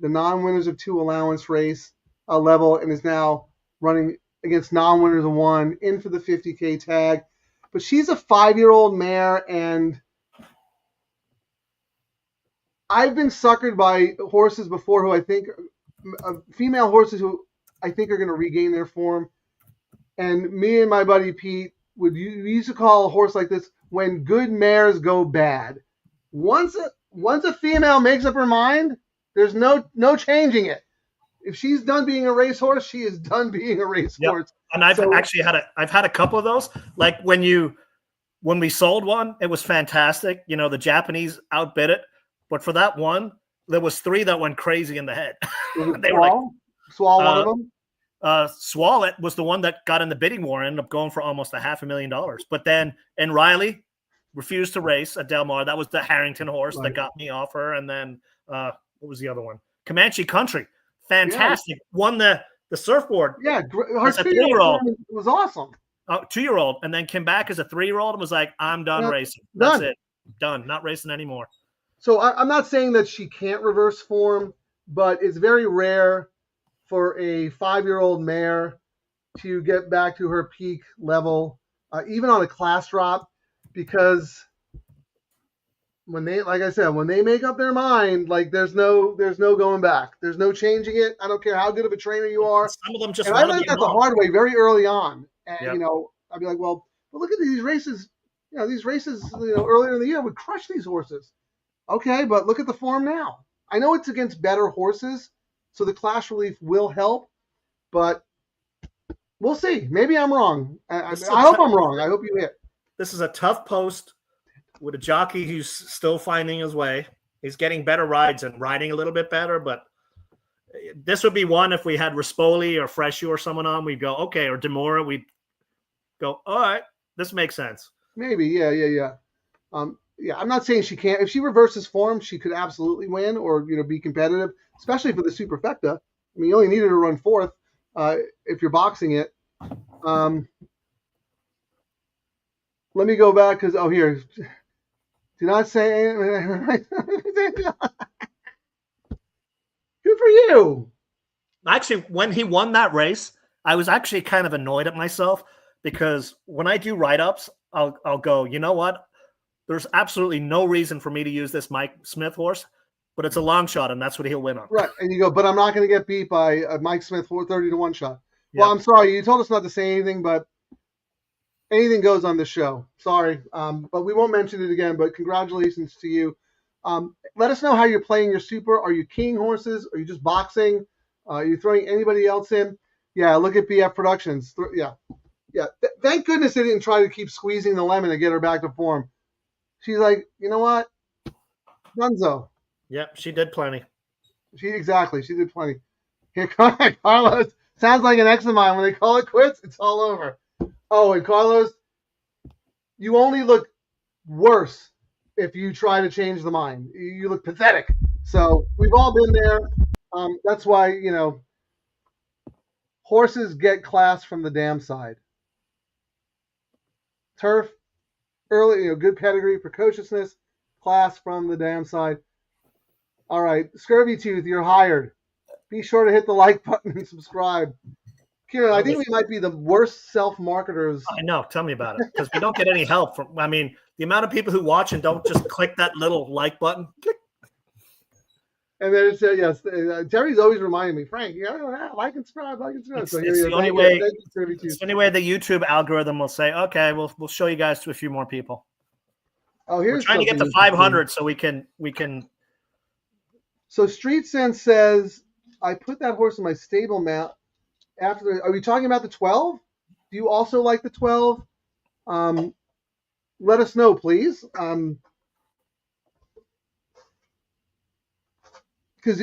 Speaker 1: non-winners of 2 allowance race level, and is now running against non-winners of 1 in for the 50K tag. But she's a 5-year-old mare, and I've been suckered by horses before who I think female horses who I think are going to regain their form. And me and my buddy Pete we used to call a horse like this when good mares go bad. Once a female makes up her mind, there's no changing it. If she's done being a racehorse, she is done being a racehorse.
Speaker 2: And I've actually had a couple of those. Like when we sold one, it was fantastic. The Japanese outbid it. But for that one, there was 3 that went crazy in the head. They were like,
Speaker 1: Swall one of them?
Speaker 2: Swallet was the one that got in the bidding war and ended up going for almost $500,000. But then, and Riley refused to race at Del Mar. That was the Harrington horse that got me off her. And then, what was the other one? Comanche Country. Fantastic. Yeah. Won the surfboard.
Speaker 1: Yeah. Her 3-year-old was awesome.
Speaker 2: 2-year-old. And then came back as a 3-year-old and was like, I'm done racing. That's it. Done. Not racing anymore.
Speaker 1: So I'm not saying that she can't reverse form, but it's very rare for a 5-year-old mare to get back to her peak level, even on a class drop, because when they make up their mind, like there's no going back. There's no changing it. I don't care how good of a trainer you are.
Speaker 2: Some of them just.
Speaker 1: And I learned that the hard way very early on. And I'd be like, well, look at these races. These races, earlier in the year would crush these horses. Okay, but look at the form now. I know it's against better horses, so the class relief will help, but we'll see. Maybe I'm wrong. I hope I'm wrong. I hope you hit.
Speaker 2: This is a tough post with a jockey who's still finding his way. He's getting better rides and riding a little bit better, but this would be one if we had Rispoli or Freshu or someone on, we'd go, okay, or Demora, we'd go, all right, this makes sense.
Speaker 1: Maybe, yeah. I'm not saying she can't. If she reverses form, she could absolutely win or be competitive, especially for the superfecta. I mean, you only needed to run 4th if you're boxing it. Let me go back because here. Do not say. Good for you.
Speaker 2: Actually, when he won that race, I was actually kind of annoyed at myself because when I do write-ups, I'll go, you know what? There's absolutely no reason for me to use this Mike Smith horse, but it's a long shot, and that's what he'll win on.
Speaker 1: Right, and you go, but I'm not going to get beat by a Mike Smith 30-1 shot. Well, I'm sorry. You told us not to say anything, but anything goes on this show. Sorry, but we won't mention it again, but congratulations to you. let us know how you're playing your super. Are you keying horses? Are you just boxing? Are you throwing anybody else in? Yeah, look at BF Productions. Yeah. Thank goodness they didn't try to keep squeezing the lemon to get her back to form. She's like, you know what? Dunzo.
Speaker 2: Yep, she did plenty.
Speaker 1: She did plenty. Here, Carlos. Sounds like an ex of mine. When they call it quits, it's all over. Oh, and Carlos, you only look worse if you try to change the mind. You look pathetic. So we've all been there. That's why, horses get class from the dam side. Turf, early, good pedigree, precociousness, class from the dam side. All right, Scurvy Tooth, you're hired. Be sure to hit the like button and subscribe. Ciaran, I think we might be the worst self-marketers.
Speaker 2: I know. Tell me about it, because we don't get any help from. I mean, the amount of people who watch and don't just click that little like button. Click.
Speaker 1: And then it said, yes, Terry's always reminding me, Frank, you gotta like and subscribe, like and subscribe.
Speaker 2: It's,
Speaker 1: So
Speaker 2: it's the only way. It's the only way the YouTube algorithm will say, okay, we'll show you guys to a few more people.
Speaker 1: Oh, here's
Speaker 2: We're trying to get to 500 so we can.
Speaker 1: So Street Sense says, I put that horse in my stable mount. Are we talking about the 12? Do you also like the 12? Let us know, please. Because,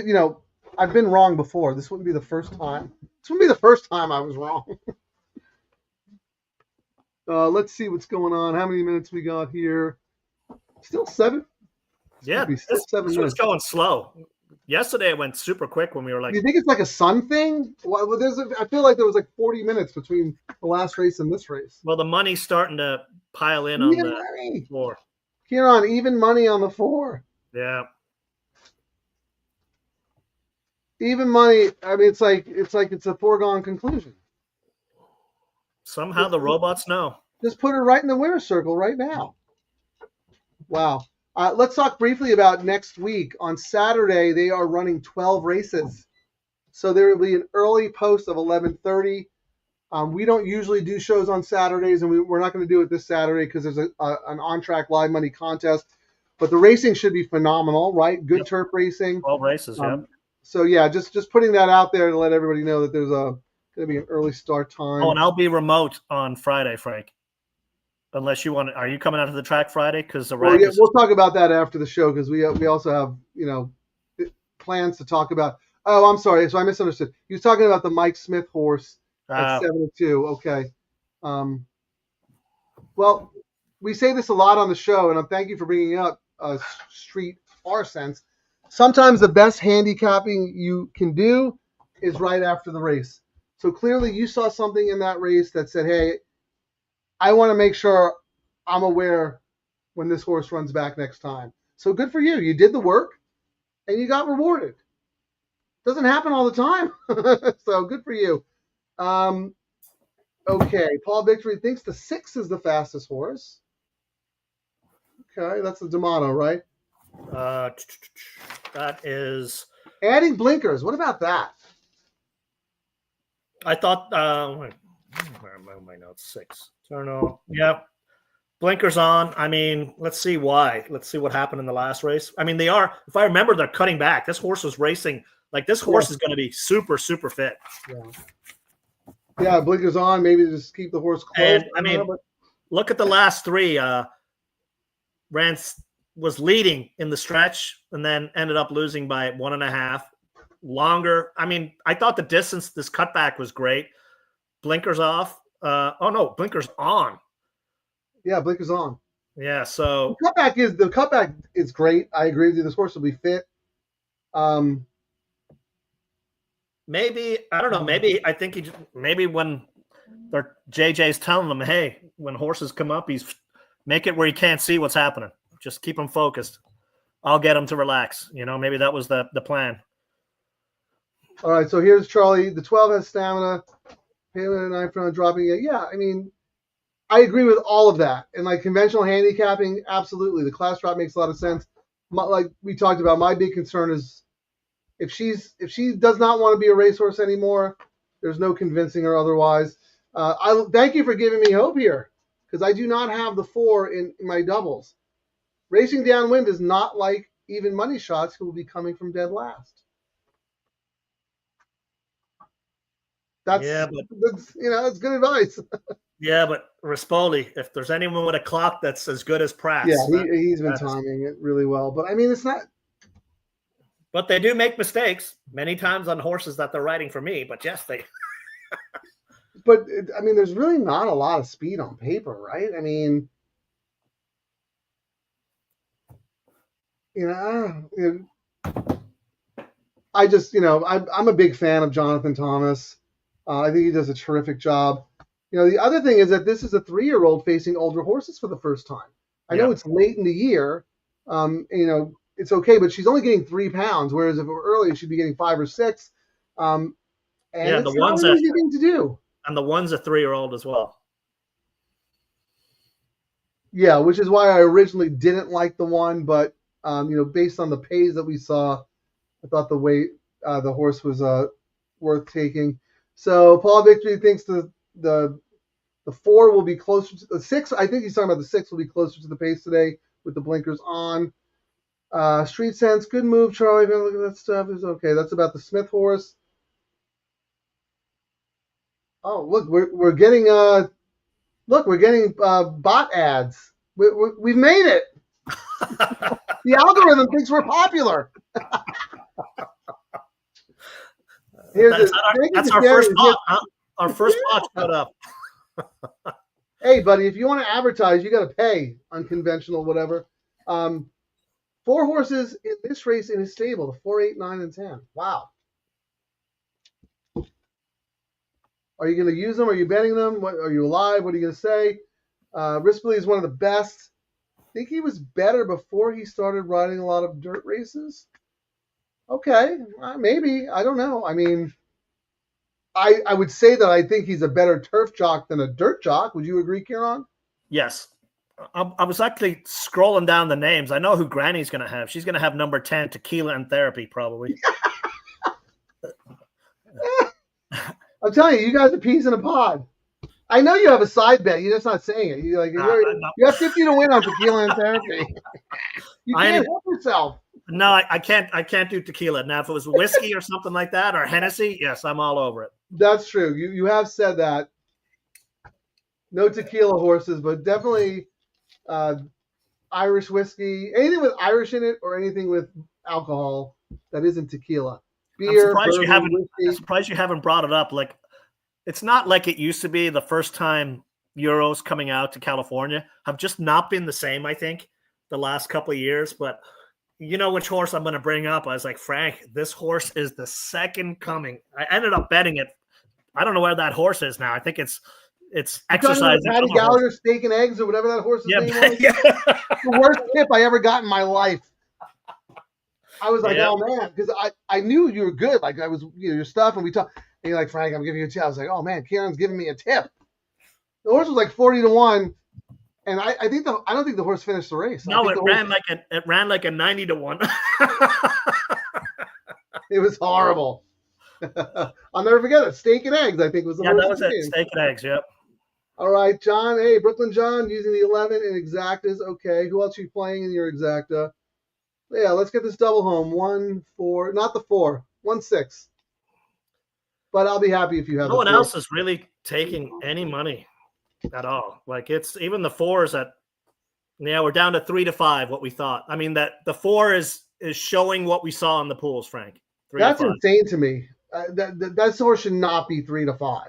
Speaker 1: I've been wrong before. This wouldn't be the first time. This wouldn't be the first time I was wrong. Let's see what's going on. How many minutes we got here? Still 7?
Speaker 2: Yeah, this was going slow. Yesterday it went super quick when we were like.
Speaker 1: Do you think it's like a sun thing? Well, I feel like there was like 40 minutes between the last race and this race.
Speaker 2: Well, the money's starting to pile in on the 4.
Speaker 1: Ciaran, even money on the 4.
Speaker 2: Yeah.
Speaker 1: Even money. I mean, it's like it's a foregone conclusion.
Speaker 2: Somehow the robots know.
Speaker 1: Just put her right in the winner's circle right now. Wow. Let's talk briefly about next week. On Saturday, they are running 12 races. So there will be an early post of 11:30. We don't usually do shows on Saturdays, and we're not going to do it this Saturday because there's an on-track live money contest. But the racing should be phenomenal, right? Good turf racing.
Speaker 2: 12 races, yeah.
Speaker 1: So, yeah, just putting that out there to let everybody know that there's going to be an early start time.
Speaker 2: Oh, and I'll be remote on Friday, Frank. Unless you want to, are you coming out to the track Friday? Because
Speaker 1: we'll talk about that after the show because we also have plans to talk about. Oh, I'm sorry, so I misunderstood. He was talking about the Mike Smith horse at 7-2. Okay. Well, we say this a lot on the show, and thank you for bringing up Street R7. Sometimes the best handicapping you can do is right after the race. So clearly, you saw something in that race that said, "Hey, I want to make sure I'm aware when this horse runs back next time." So good for you. You did the work, and you got rewarded. Doesn't happen all the time. So good for you. Okay. Paul Victory thinks the 6 is the fastest horse. Okay. That's the D'Amato, right?
Speaker 2: That is...
Speaker 1: Adding blinkers. What about that?
Speaker 2: I thought... where are my notes? 6. Turno. Yeah. Blinkers on. I mean, let's see why. Let's see what happened in the last race. I mean, they are, if I remember, they're cutting back. This horse was racing. Like, this horse is going to be super, super fit.
Speaker 1: Yeah, blinkers on. Maybe just keep the horse close.
Speaker 2: And, I mean, look at the last 3. Rance was leading in the stretch and then ended up losing by 1.5. Longer. I mean, I thought the distance, this cutback was great. Blinkers off. Blinkers on.
Speaker 1: Yeah, blinkers on.
Speaker 2: Yeah, so
Speaker 1: the cutback is great. I agree with you. This horse will be fit.
Speaker 2: Maybe I don't know. Maybe I think maybe when JJ's telling them, hey, when horses come up, he's make it where he can't see what's happening. Just keep him focused. I'll get him to relax. Maybe that was the plan.
Speaker 1: All right, so here's Charlie. The 12 has stamina. Palin and 9 front dropping it. Yeah, I mean, I agree with all of that. And like conventional handicapping, absolutely. The class drop makes a lot of sense. Like we talked about, my big concern is if she does not want to be a racehorse anymore, there's no convincing her otherwise. I thank you for giving me hope here because I do not have the 4 in my doubles. Racing downwind is not like even money shots who will be coming from dead last. That's that's good advice.
Speaker 2: Yeah, but Rispoli, if there's anyone with a clock that's as good as Pratt's,
Speaker 1: yeah, he's been timing it really well. But I mean, it's not.
Speaker 2: But they do make mistakes many times on horses that they're riding for me. But yes, they.
Speaker 1: But I mean, there's really not a lot of speed on paper, right? I mean, I just, I'm a big fan of Jonathan Thomas. I think he does a terrific job. The other thing is that this is a 3-year-old facing older horses for the first time. I know it's late in the year. It's okay, but she's only getting 3 pounds, whereas if it were earlier, she'd be getting 5 or 6. And it's not an easy thing to do.
Speaker 2: And the one's a 3-year-old as well.
Speaker 1: Yeah, which is why I originally didn't like the one, but based on the pays that we saw, I thought the weight, the horse was worth taking. So Paul Victory thinks the 4 will be closer to the 6. I think he's talking about the 6 will be closer to the pace today with the blinkers on. Street Sense, good move, Charlie. Look at that stuff. It's okay. That's about the Smith horse. Oh, look, we're getting bot ads. We've made it. The algorithm thinks we're popular.
Speaker 2: That's our first bot. Huh? Our first bot showed up.
Speaker 1: Hey, buddy, if you want to advertise, you got to pay unconventional, whatever. 4 horses in this race in his stable: the 4, 8, 9, and 10. Wow. Are you going to use them? Are you betting them? Are you alive? What are you going to say? Rispoli is one of the best. I think he was better before he started riding a lot of dirt races. Okay, maybe. I don't know. I mean, I would say that I think he's a better turf jock than a dirt jock. Would you agree, Ciaran?
Speaker 2: Yes. I was actually scrolling down the names. I know who Granny's going to have. She's going to have number 10, Tequila and Therapy, probably.
Speaker 1: I'm telling you, you guys are peas in a pod. I know you have a side bet. You're just not saying it. You have 50 to win on Tequila and Therapy. You can't help yourself.
Speaker 2: No, I can't do tequila. Now, if it was whiskey or something like that, or Hennessy, yes, I'm all over it.
Speaker 1: That's true. You have said that. No tequila horses, but definitely Irish whiskey. Anything with Irish in it or anything with alcohol that isn't tequila. Beer,
Speaker 2: I'm surprised you haven't brought it up. Like, it's not like it used to be. The first time Euros coming out to California have just not been the same, I think, the last couple of years. But you know which horse I'm going to bring up. I was like, Frank, this horse is the second coming. I ended up betting it. I don't know where that horse is now. I think it's exercising.
Speaker 1: Patty Gallagher Steak and Eggs or whatever that horse's name was. Yeah. The worst tip I ever got in my life. I was like, oh man, because I knew you were good. Like I was, your stuff, and we talked. And you're like, Frank, I'm giving you a tip. I was like, oh man, Ciaran's giving me a tip. The horse was like 40 to 1, and I don't think the horse finished the race.
Speaker 2: No, it ran like a 90 to 1.
Speaker 1: It was horrible. I'll never forget it. Steak and Eggs, I think was the horse.
Speaker 2: That was it. Steak and Eggs, yep.
Speaker 1: All right, John. Hey, Brooklyn John, using the 11 in exactas. Okay, who else are you playing in your exacta? Yeah, let's get this double home. 1, 4, not the 4, 1, 6. But I'll be happy if you have.
Speaker 2: No one else is really taking any money at all. Like it's even the 4s at. Yeah, we're down to 3 to 5. What we thought. I mean that the 4 is showing what we saw in the pools, Frank.
Speaker 1: That's insane to me. That horse should not be 3 to 5.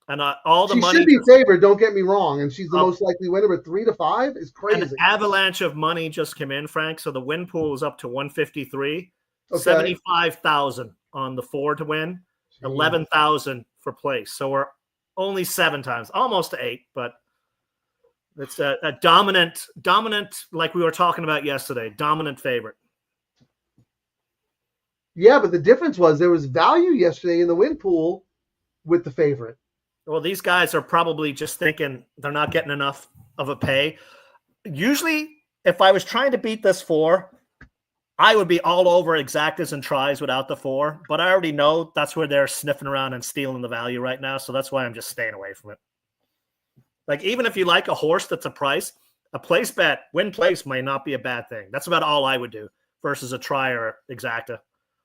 Speaker 2: And all the money
Speaker 1: should be favored. Don't get me wrong, and she's the most likely winner. But 3 to 5 is crazy.
Speaker 2: An avalanche of money just came in, Frank. So the win pool is up to 153, 75,000 on the 4 to win, 11,000 for place. So we're only 7 times, almost to 8, but it's a dominant, like we were talking about yesterday, dominant favorite.
Speaker 1: Yeah, but the difference was there was value yesterday in the win pool with the favorite.
Speaker 2: Well, these guys are probably just thinking they're not getting enough of a pay. Usually, if I was trying to beat this 4, I would be all over exactas and tries without the 4. But I already know that's where they're sniffing around and stealing the value right now. So that's why I'm just staying away from it. Like, even if you like a horse that's a place bet, win place might not be a bad thing. That's about all I would do versus a try or exacta.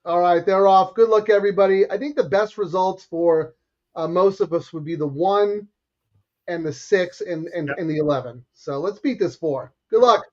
Speaker 1: All right, they're off. Good luck, everybody. I think the best results for most of us would be the 1 and the 6 and the 11. So let's beat this 4. Good luck.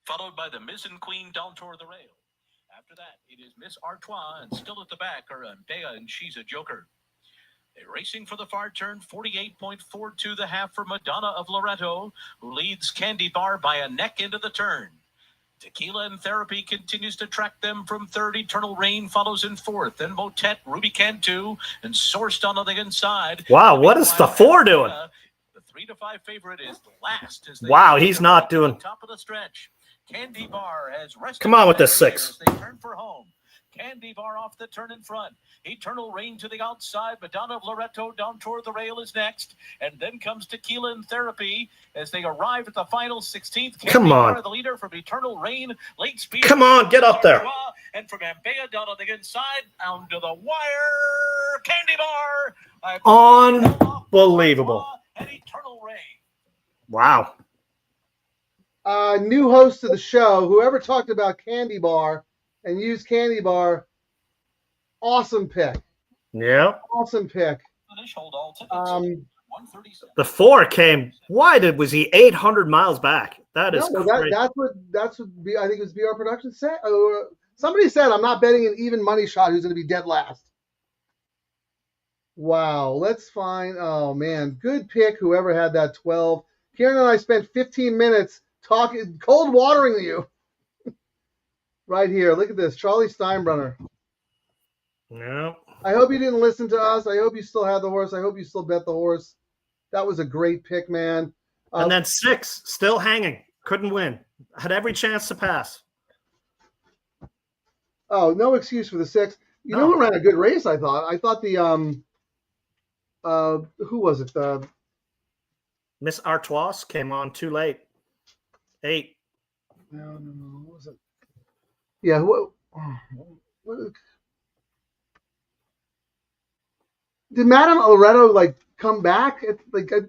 Speaker 3: Followed by the Miss and Queen Down Toward the Rail. After that, it is Miss Artois, and still at the back are Bea and She's a Joker. They're racing for the far turn, 48.42 the half for Madonna of Loretto, who leads Candy Bar by a neck into the turn. Tequila and Therapy continues to track them from third. Eternal Rain follows in fourth. Then Motet, Ruby Cantu, and Sourced on the inside.
Speaker 2: Wow, what is the 4 doing?
Speaker 3: The 3 to 5 favorite is last. As they
Speaker 2: Wow, he's not doing.
Speaker 3: Top of the stretch. Candy Bar has rested.
Speaker 2: Come on with this 6.
Speaker 3: They turn for home. Candy Bar off the turn in front. Eternal Rain to the outside. Madonna of Loretto down toward the rail is next. And then comes Tequila and Therapy as they arrive at the final 16th. Candy
Speaker 2: Come on.
Speaker 3: Bar, the leader from Eternal Rain. Late speed.
Speaker 2: Come on, get up there.
Speaker 3: And from Ambea down on the inside. Down to the wire. Candy Bar.
Speaker 2: Unbelievable.
Speaker 3: And Eternal Rain.
Speaker 2: Wow.
Speaker 1: New host of the show, whoever talked about Candy Bar and used Candy Bar, awesome pick.
Speaker 2: Yeah.
Speaker 1: Awesome pick.
Speaker 2: The 4 came. Was he 800 miles back? That is crazy.
Speaker 1: That's what I think it was BR Production said. Somebody said, I'm not betting an even money shot who's going to be dead last. Wow. Let's find. Oh, man. Good pick, whoever had that 12. Ciaran and I spent 15 minutes talking, cold watering you. Right here. Look at this. Charlie Steinbrenner.
Speaker 2: No.
Speaker 1: I hope you didn't listen to us. I hope you still had the horse. I hope you still bet the horse. That was a great pick, man.
Speaker 2: And then 6, still hanging. Couldn't win. Had every chance to pass.
Speaker 1: Oh, no excuse for the 6. You know who ran a good race, I thought? I thought the who was it?
Speaker 2: Miss Artois came on too late. 8.
Speaker 1: No. What was it? Yeah. What did Madame Loretto come back? It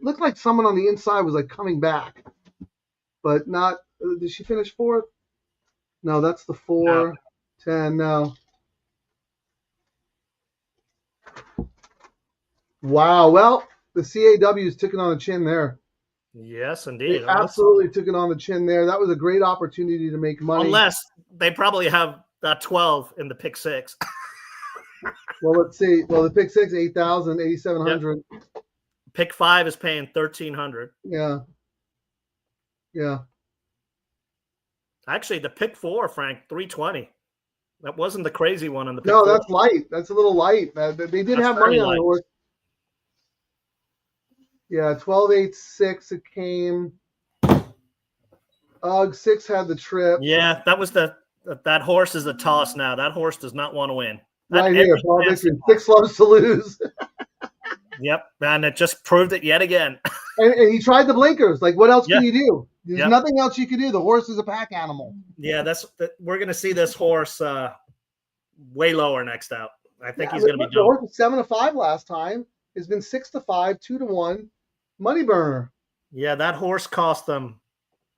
Speaker 1: looked like someone on the inside was coming back, but not. Did she finish 4th? No, that's the 4. 10. No. Wow. Well, the CAWs took it on the chin there.
Speaker 2: Yes, indeed.
Speaker 1: They absolutely took it on the chin there. That was a great opportunity to make money.
Speaker 2: Unless they probably have that 12 in the pick 6.
Speaker 1: Well, let's see. Well, the pick 6, 8,000, 8,700.
Speaker 2: Yep. Pick 5 is paying 1,300.
Speaker 1: Yeah.
Speaker 2: Actually, the pick 4, Frank, 320. That wasn't the crazy one on the pick.
Speaker 1: No,
Speaker 2: 4.
Speaker 1: that's light. That's a little light. They did have money on the horse. Yeah, 12.86 it came. 6 had the trip.
Speaker 2: Yeah, that horse is a toss now. That horse does not want to win.
Speaker 1: Right here, Paul Dixon, 6 loves to lose.
Speaker 2: Yep, and it just proved it yet again.
Speaker 1: and he tried the blinkers. What else can you do? There's nothing else you can do. The horse is a pack animal.
Speaker 2: Yeah, we're going to see this horse way lower next out. I think he's going to be
Speaker 1: the horse was 7-5 last time. Has been 6-5, 2-1. Money burner.
Speaker 2: Yeah, that horse cost them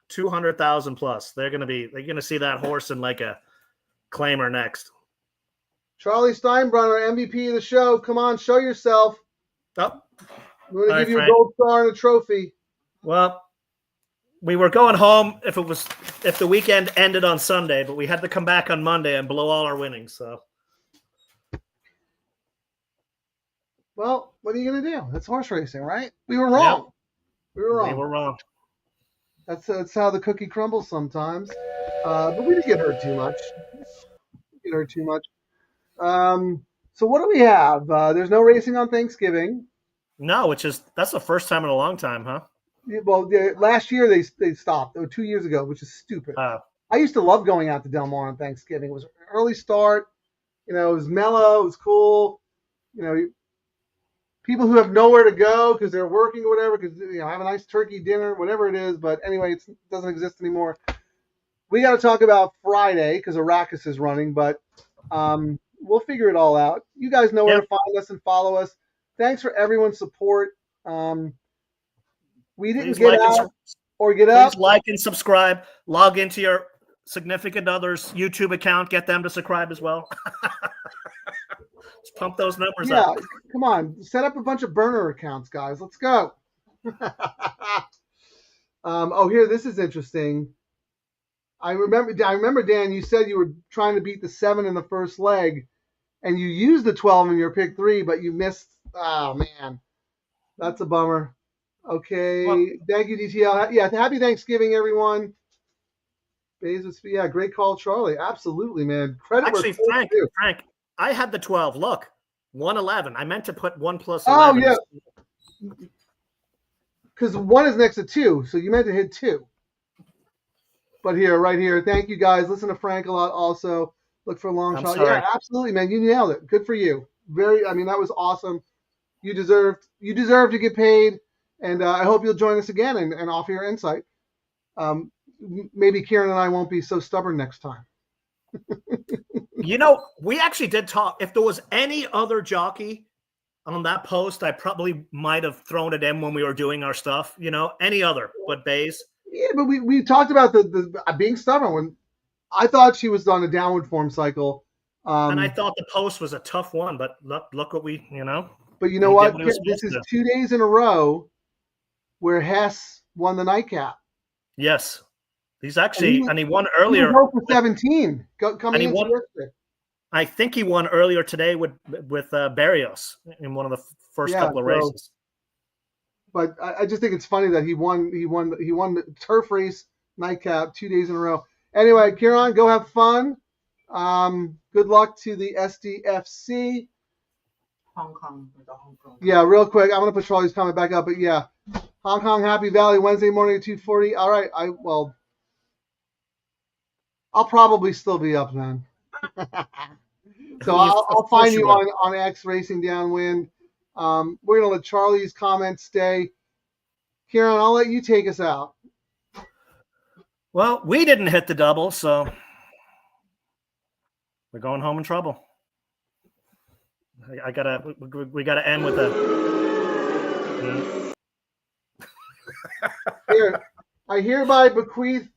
Speaker 2: 200,000 plus. They're going to see that horse in a claimer next.
Speaker 1: Charlie Steinbrenner, MVP of the show. Come on, show yourself.
Speaker 2: Oh,
Speaker 1: we're going to give you a gold star and a trophy.
Speaker 2: Well, we were going home if the weekend ended on Sunday, but we had to come back on Monday and blow all our winnings. So,
Speaker 1: well, what are you going to do? That's horse racing, right? We were wrong.
Speaker 2: Yeah. We were wrong.
Speaker 1: That's how the cookie crumbles sometimes. But we didn't get hurt too much. So what do we have? There's no racing on Thanksgiving.
Speaker 2: No, that's the first time in a long time, huh?
Speaker 1: Well, last year they stopped. 2 years ago, which is stupid. I used to love going out to Del Mar on Thanksgiving. It was an early start. It was mellow. It was cool. People who have nowhere to go because they're working or whatever, because have a nice turkey dinner, whatever it is. But anyway, it doesn't exist anymore. We got to talk about Friday because Arrakis is running, but we'll figure it all out. You guys know where to find us and follow us. Thanks for everyone's support. We didn't get out or get up.
Speaker 2: Please like and subscribe. Log into your significant other's YouTube account. Get them to subscribe as well. Let's pump those numbers up.
Speaker 1: Yeah, come on. Set up a bunch of burner accounts, guys. Let's go. Here, this is interesting. I remember, Dan, you said you were trying to beat the 7 in the first leg, and you used the 12 in your pick 3, but you missed. Oh, man. That's a bummer. Okay. Well, thank you, DTL. Yeah, happy Thanksgiving, everyone. Yeah, great call, Charlie. Absolutely, man.
Speaker 2: Actually, Frank, I had the 12. Look, 111. I meant to put 1 plus 11.
Speaker 1: Oh, yeah. Because 1 is next to 2, so you meant to hit 2. But right here. Thank you, guys. Listen to Frank a lot also. Look for a long shot.
Speaker 2: Sorry.
Speaker 1: Yeah, absolutely, man. You nailed it. Good for you. That was awesome. You deserve to get paid, and I hope you'll join us again and offer your insight. Maybe Ciaran and I won't be so stubborn next time.
Speaker 2: We actually did talk. If there was any other jockey on that post, I probably might have thrown it in when we were doing our stuff. Any other but Bays.
Speaker 1: Yeah, but we talked about the being stubborn when I thought she was on a downward form cycle.
Speaker 2: And I thought the post was a tough one, but look what we.
Speaker 1: But you know what? This is 2 days in a row where Hess won the nightcap.
Speaker 2: Yes. He's actually, and he won earlier.
Speaker 1: He for 17 coming into yesterday.
Speaker 2: I think he won earlier today with Barrios in one of the first couple of races.
Speaker 1: But I just think it's funny that he won the turf race nightcap 2 days in a row. Anyway, Ciaran, go have fun. Good luck to the SDFC.
Speaker 4: Hong Kong.
Speaker 1: Yeah, real quick. I'm gonna put Charlie's comment back up, but yeah, Hong Kong Happy Valley Wednesday morning at 2:40. All right, I'll probably still be up then. So I'll find you on X Racing Downwind. We're gonna let Charlie's comments stay. Ciaran, I'll let you take us out.
Speaker 2: Well, we didn't hit the double, so we're going home in trouble. We gotta end with a.
Speaker 1: Here, I hereby bequeath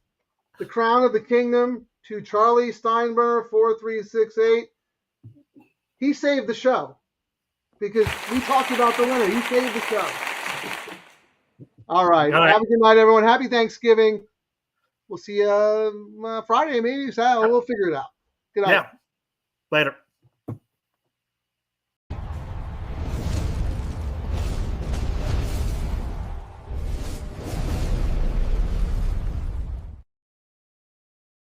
Speaker 1: the crown of the kingdom to Charlie Steinbrenner 4368. He saved the show because we talked about the winner. He saved the show. All right. Have a good night, everyone. Happy Thanksgiving. We'll see you Friday, maybe Saturday. We'll figure it out. Good night.
Speaker 2: Yeah. Later.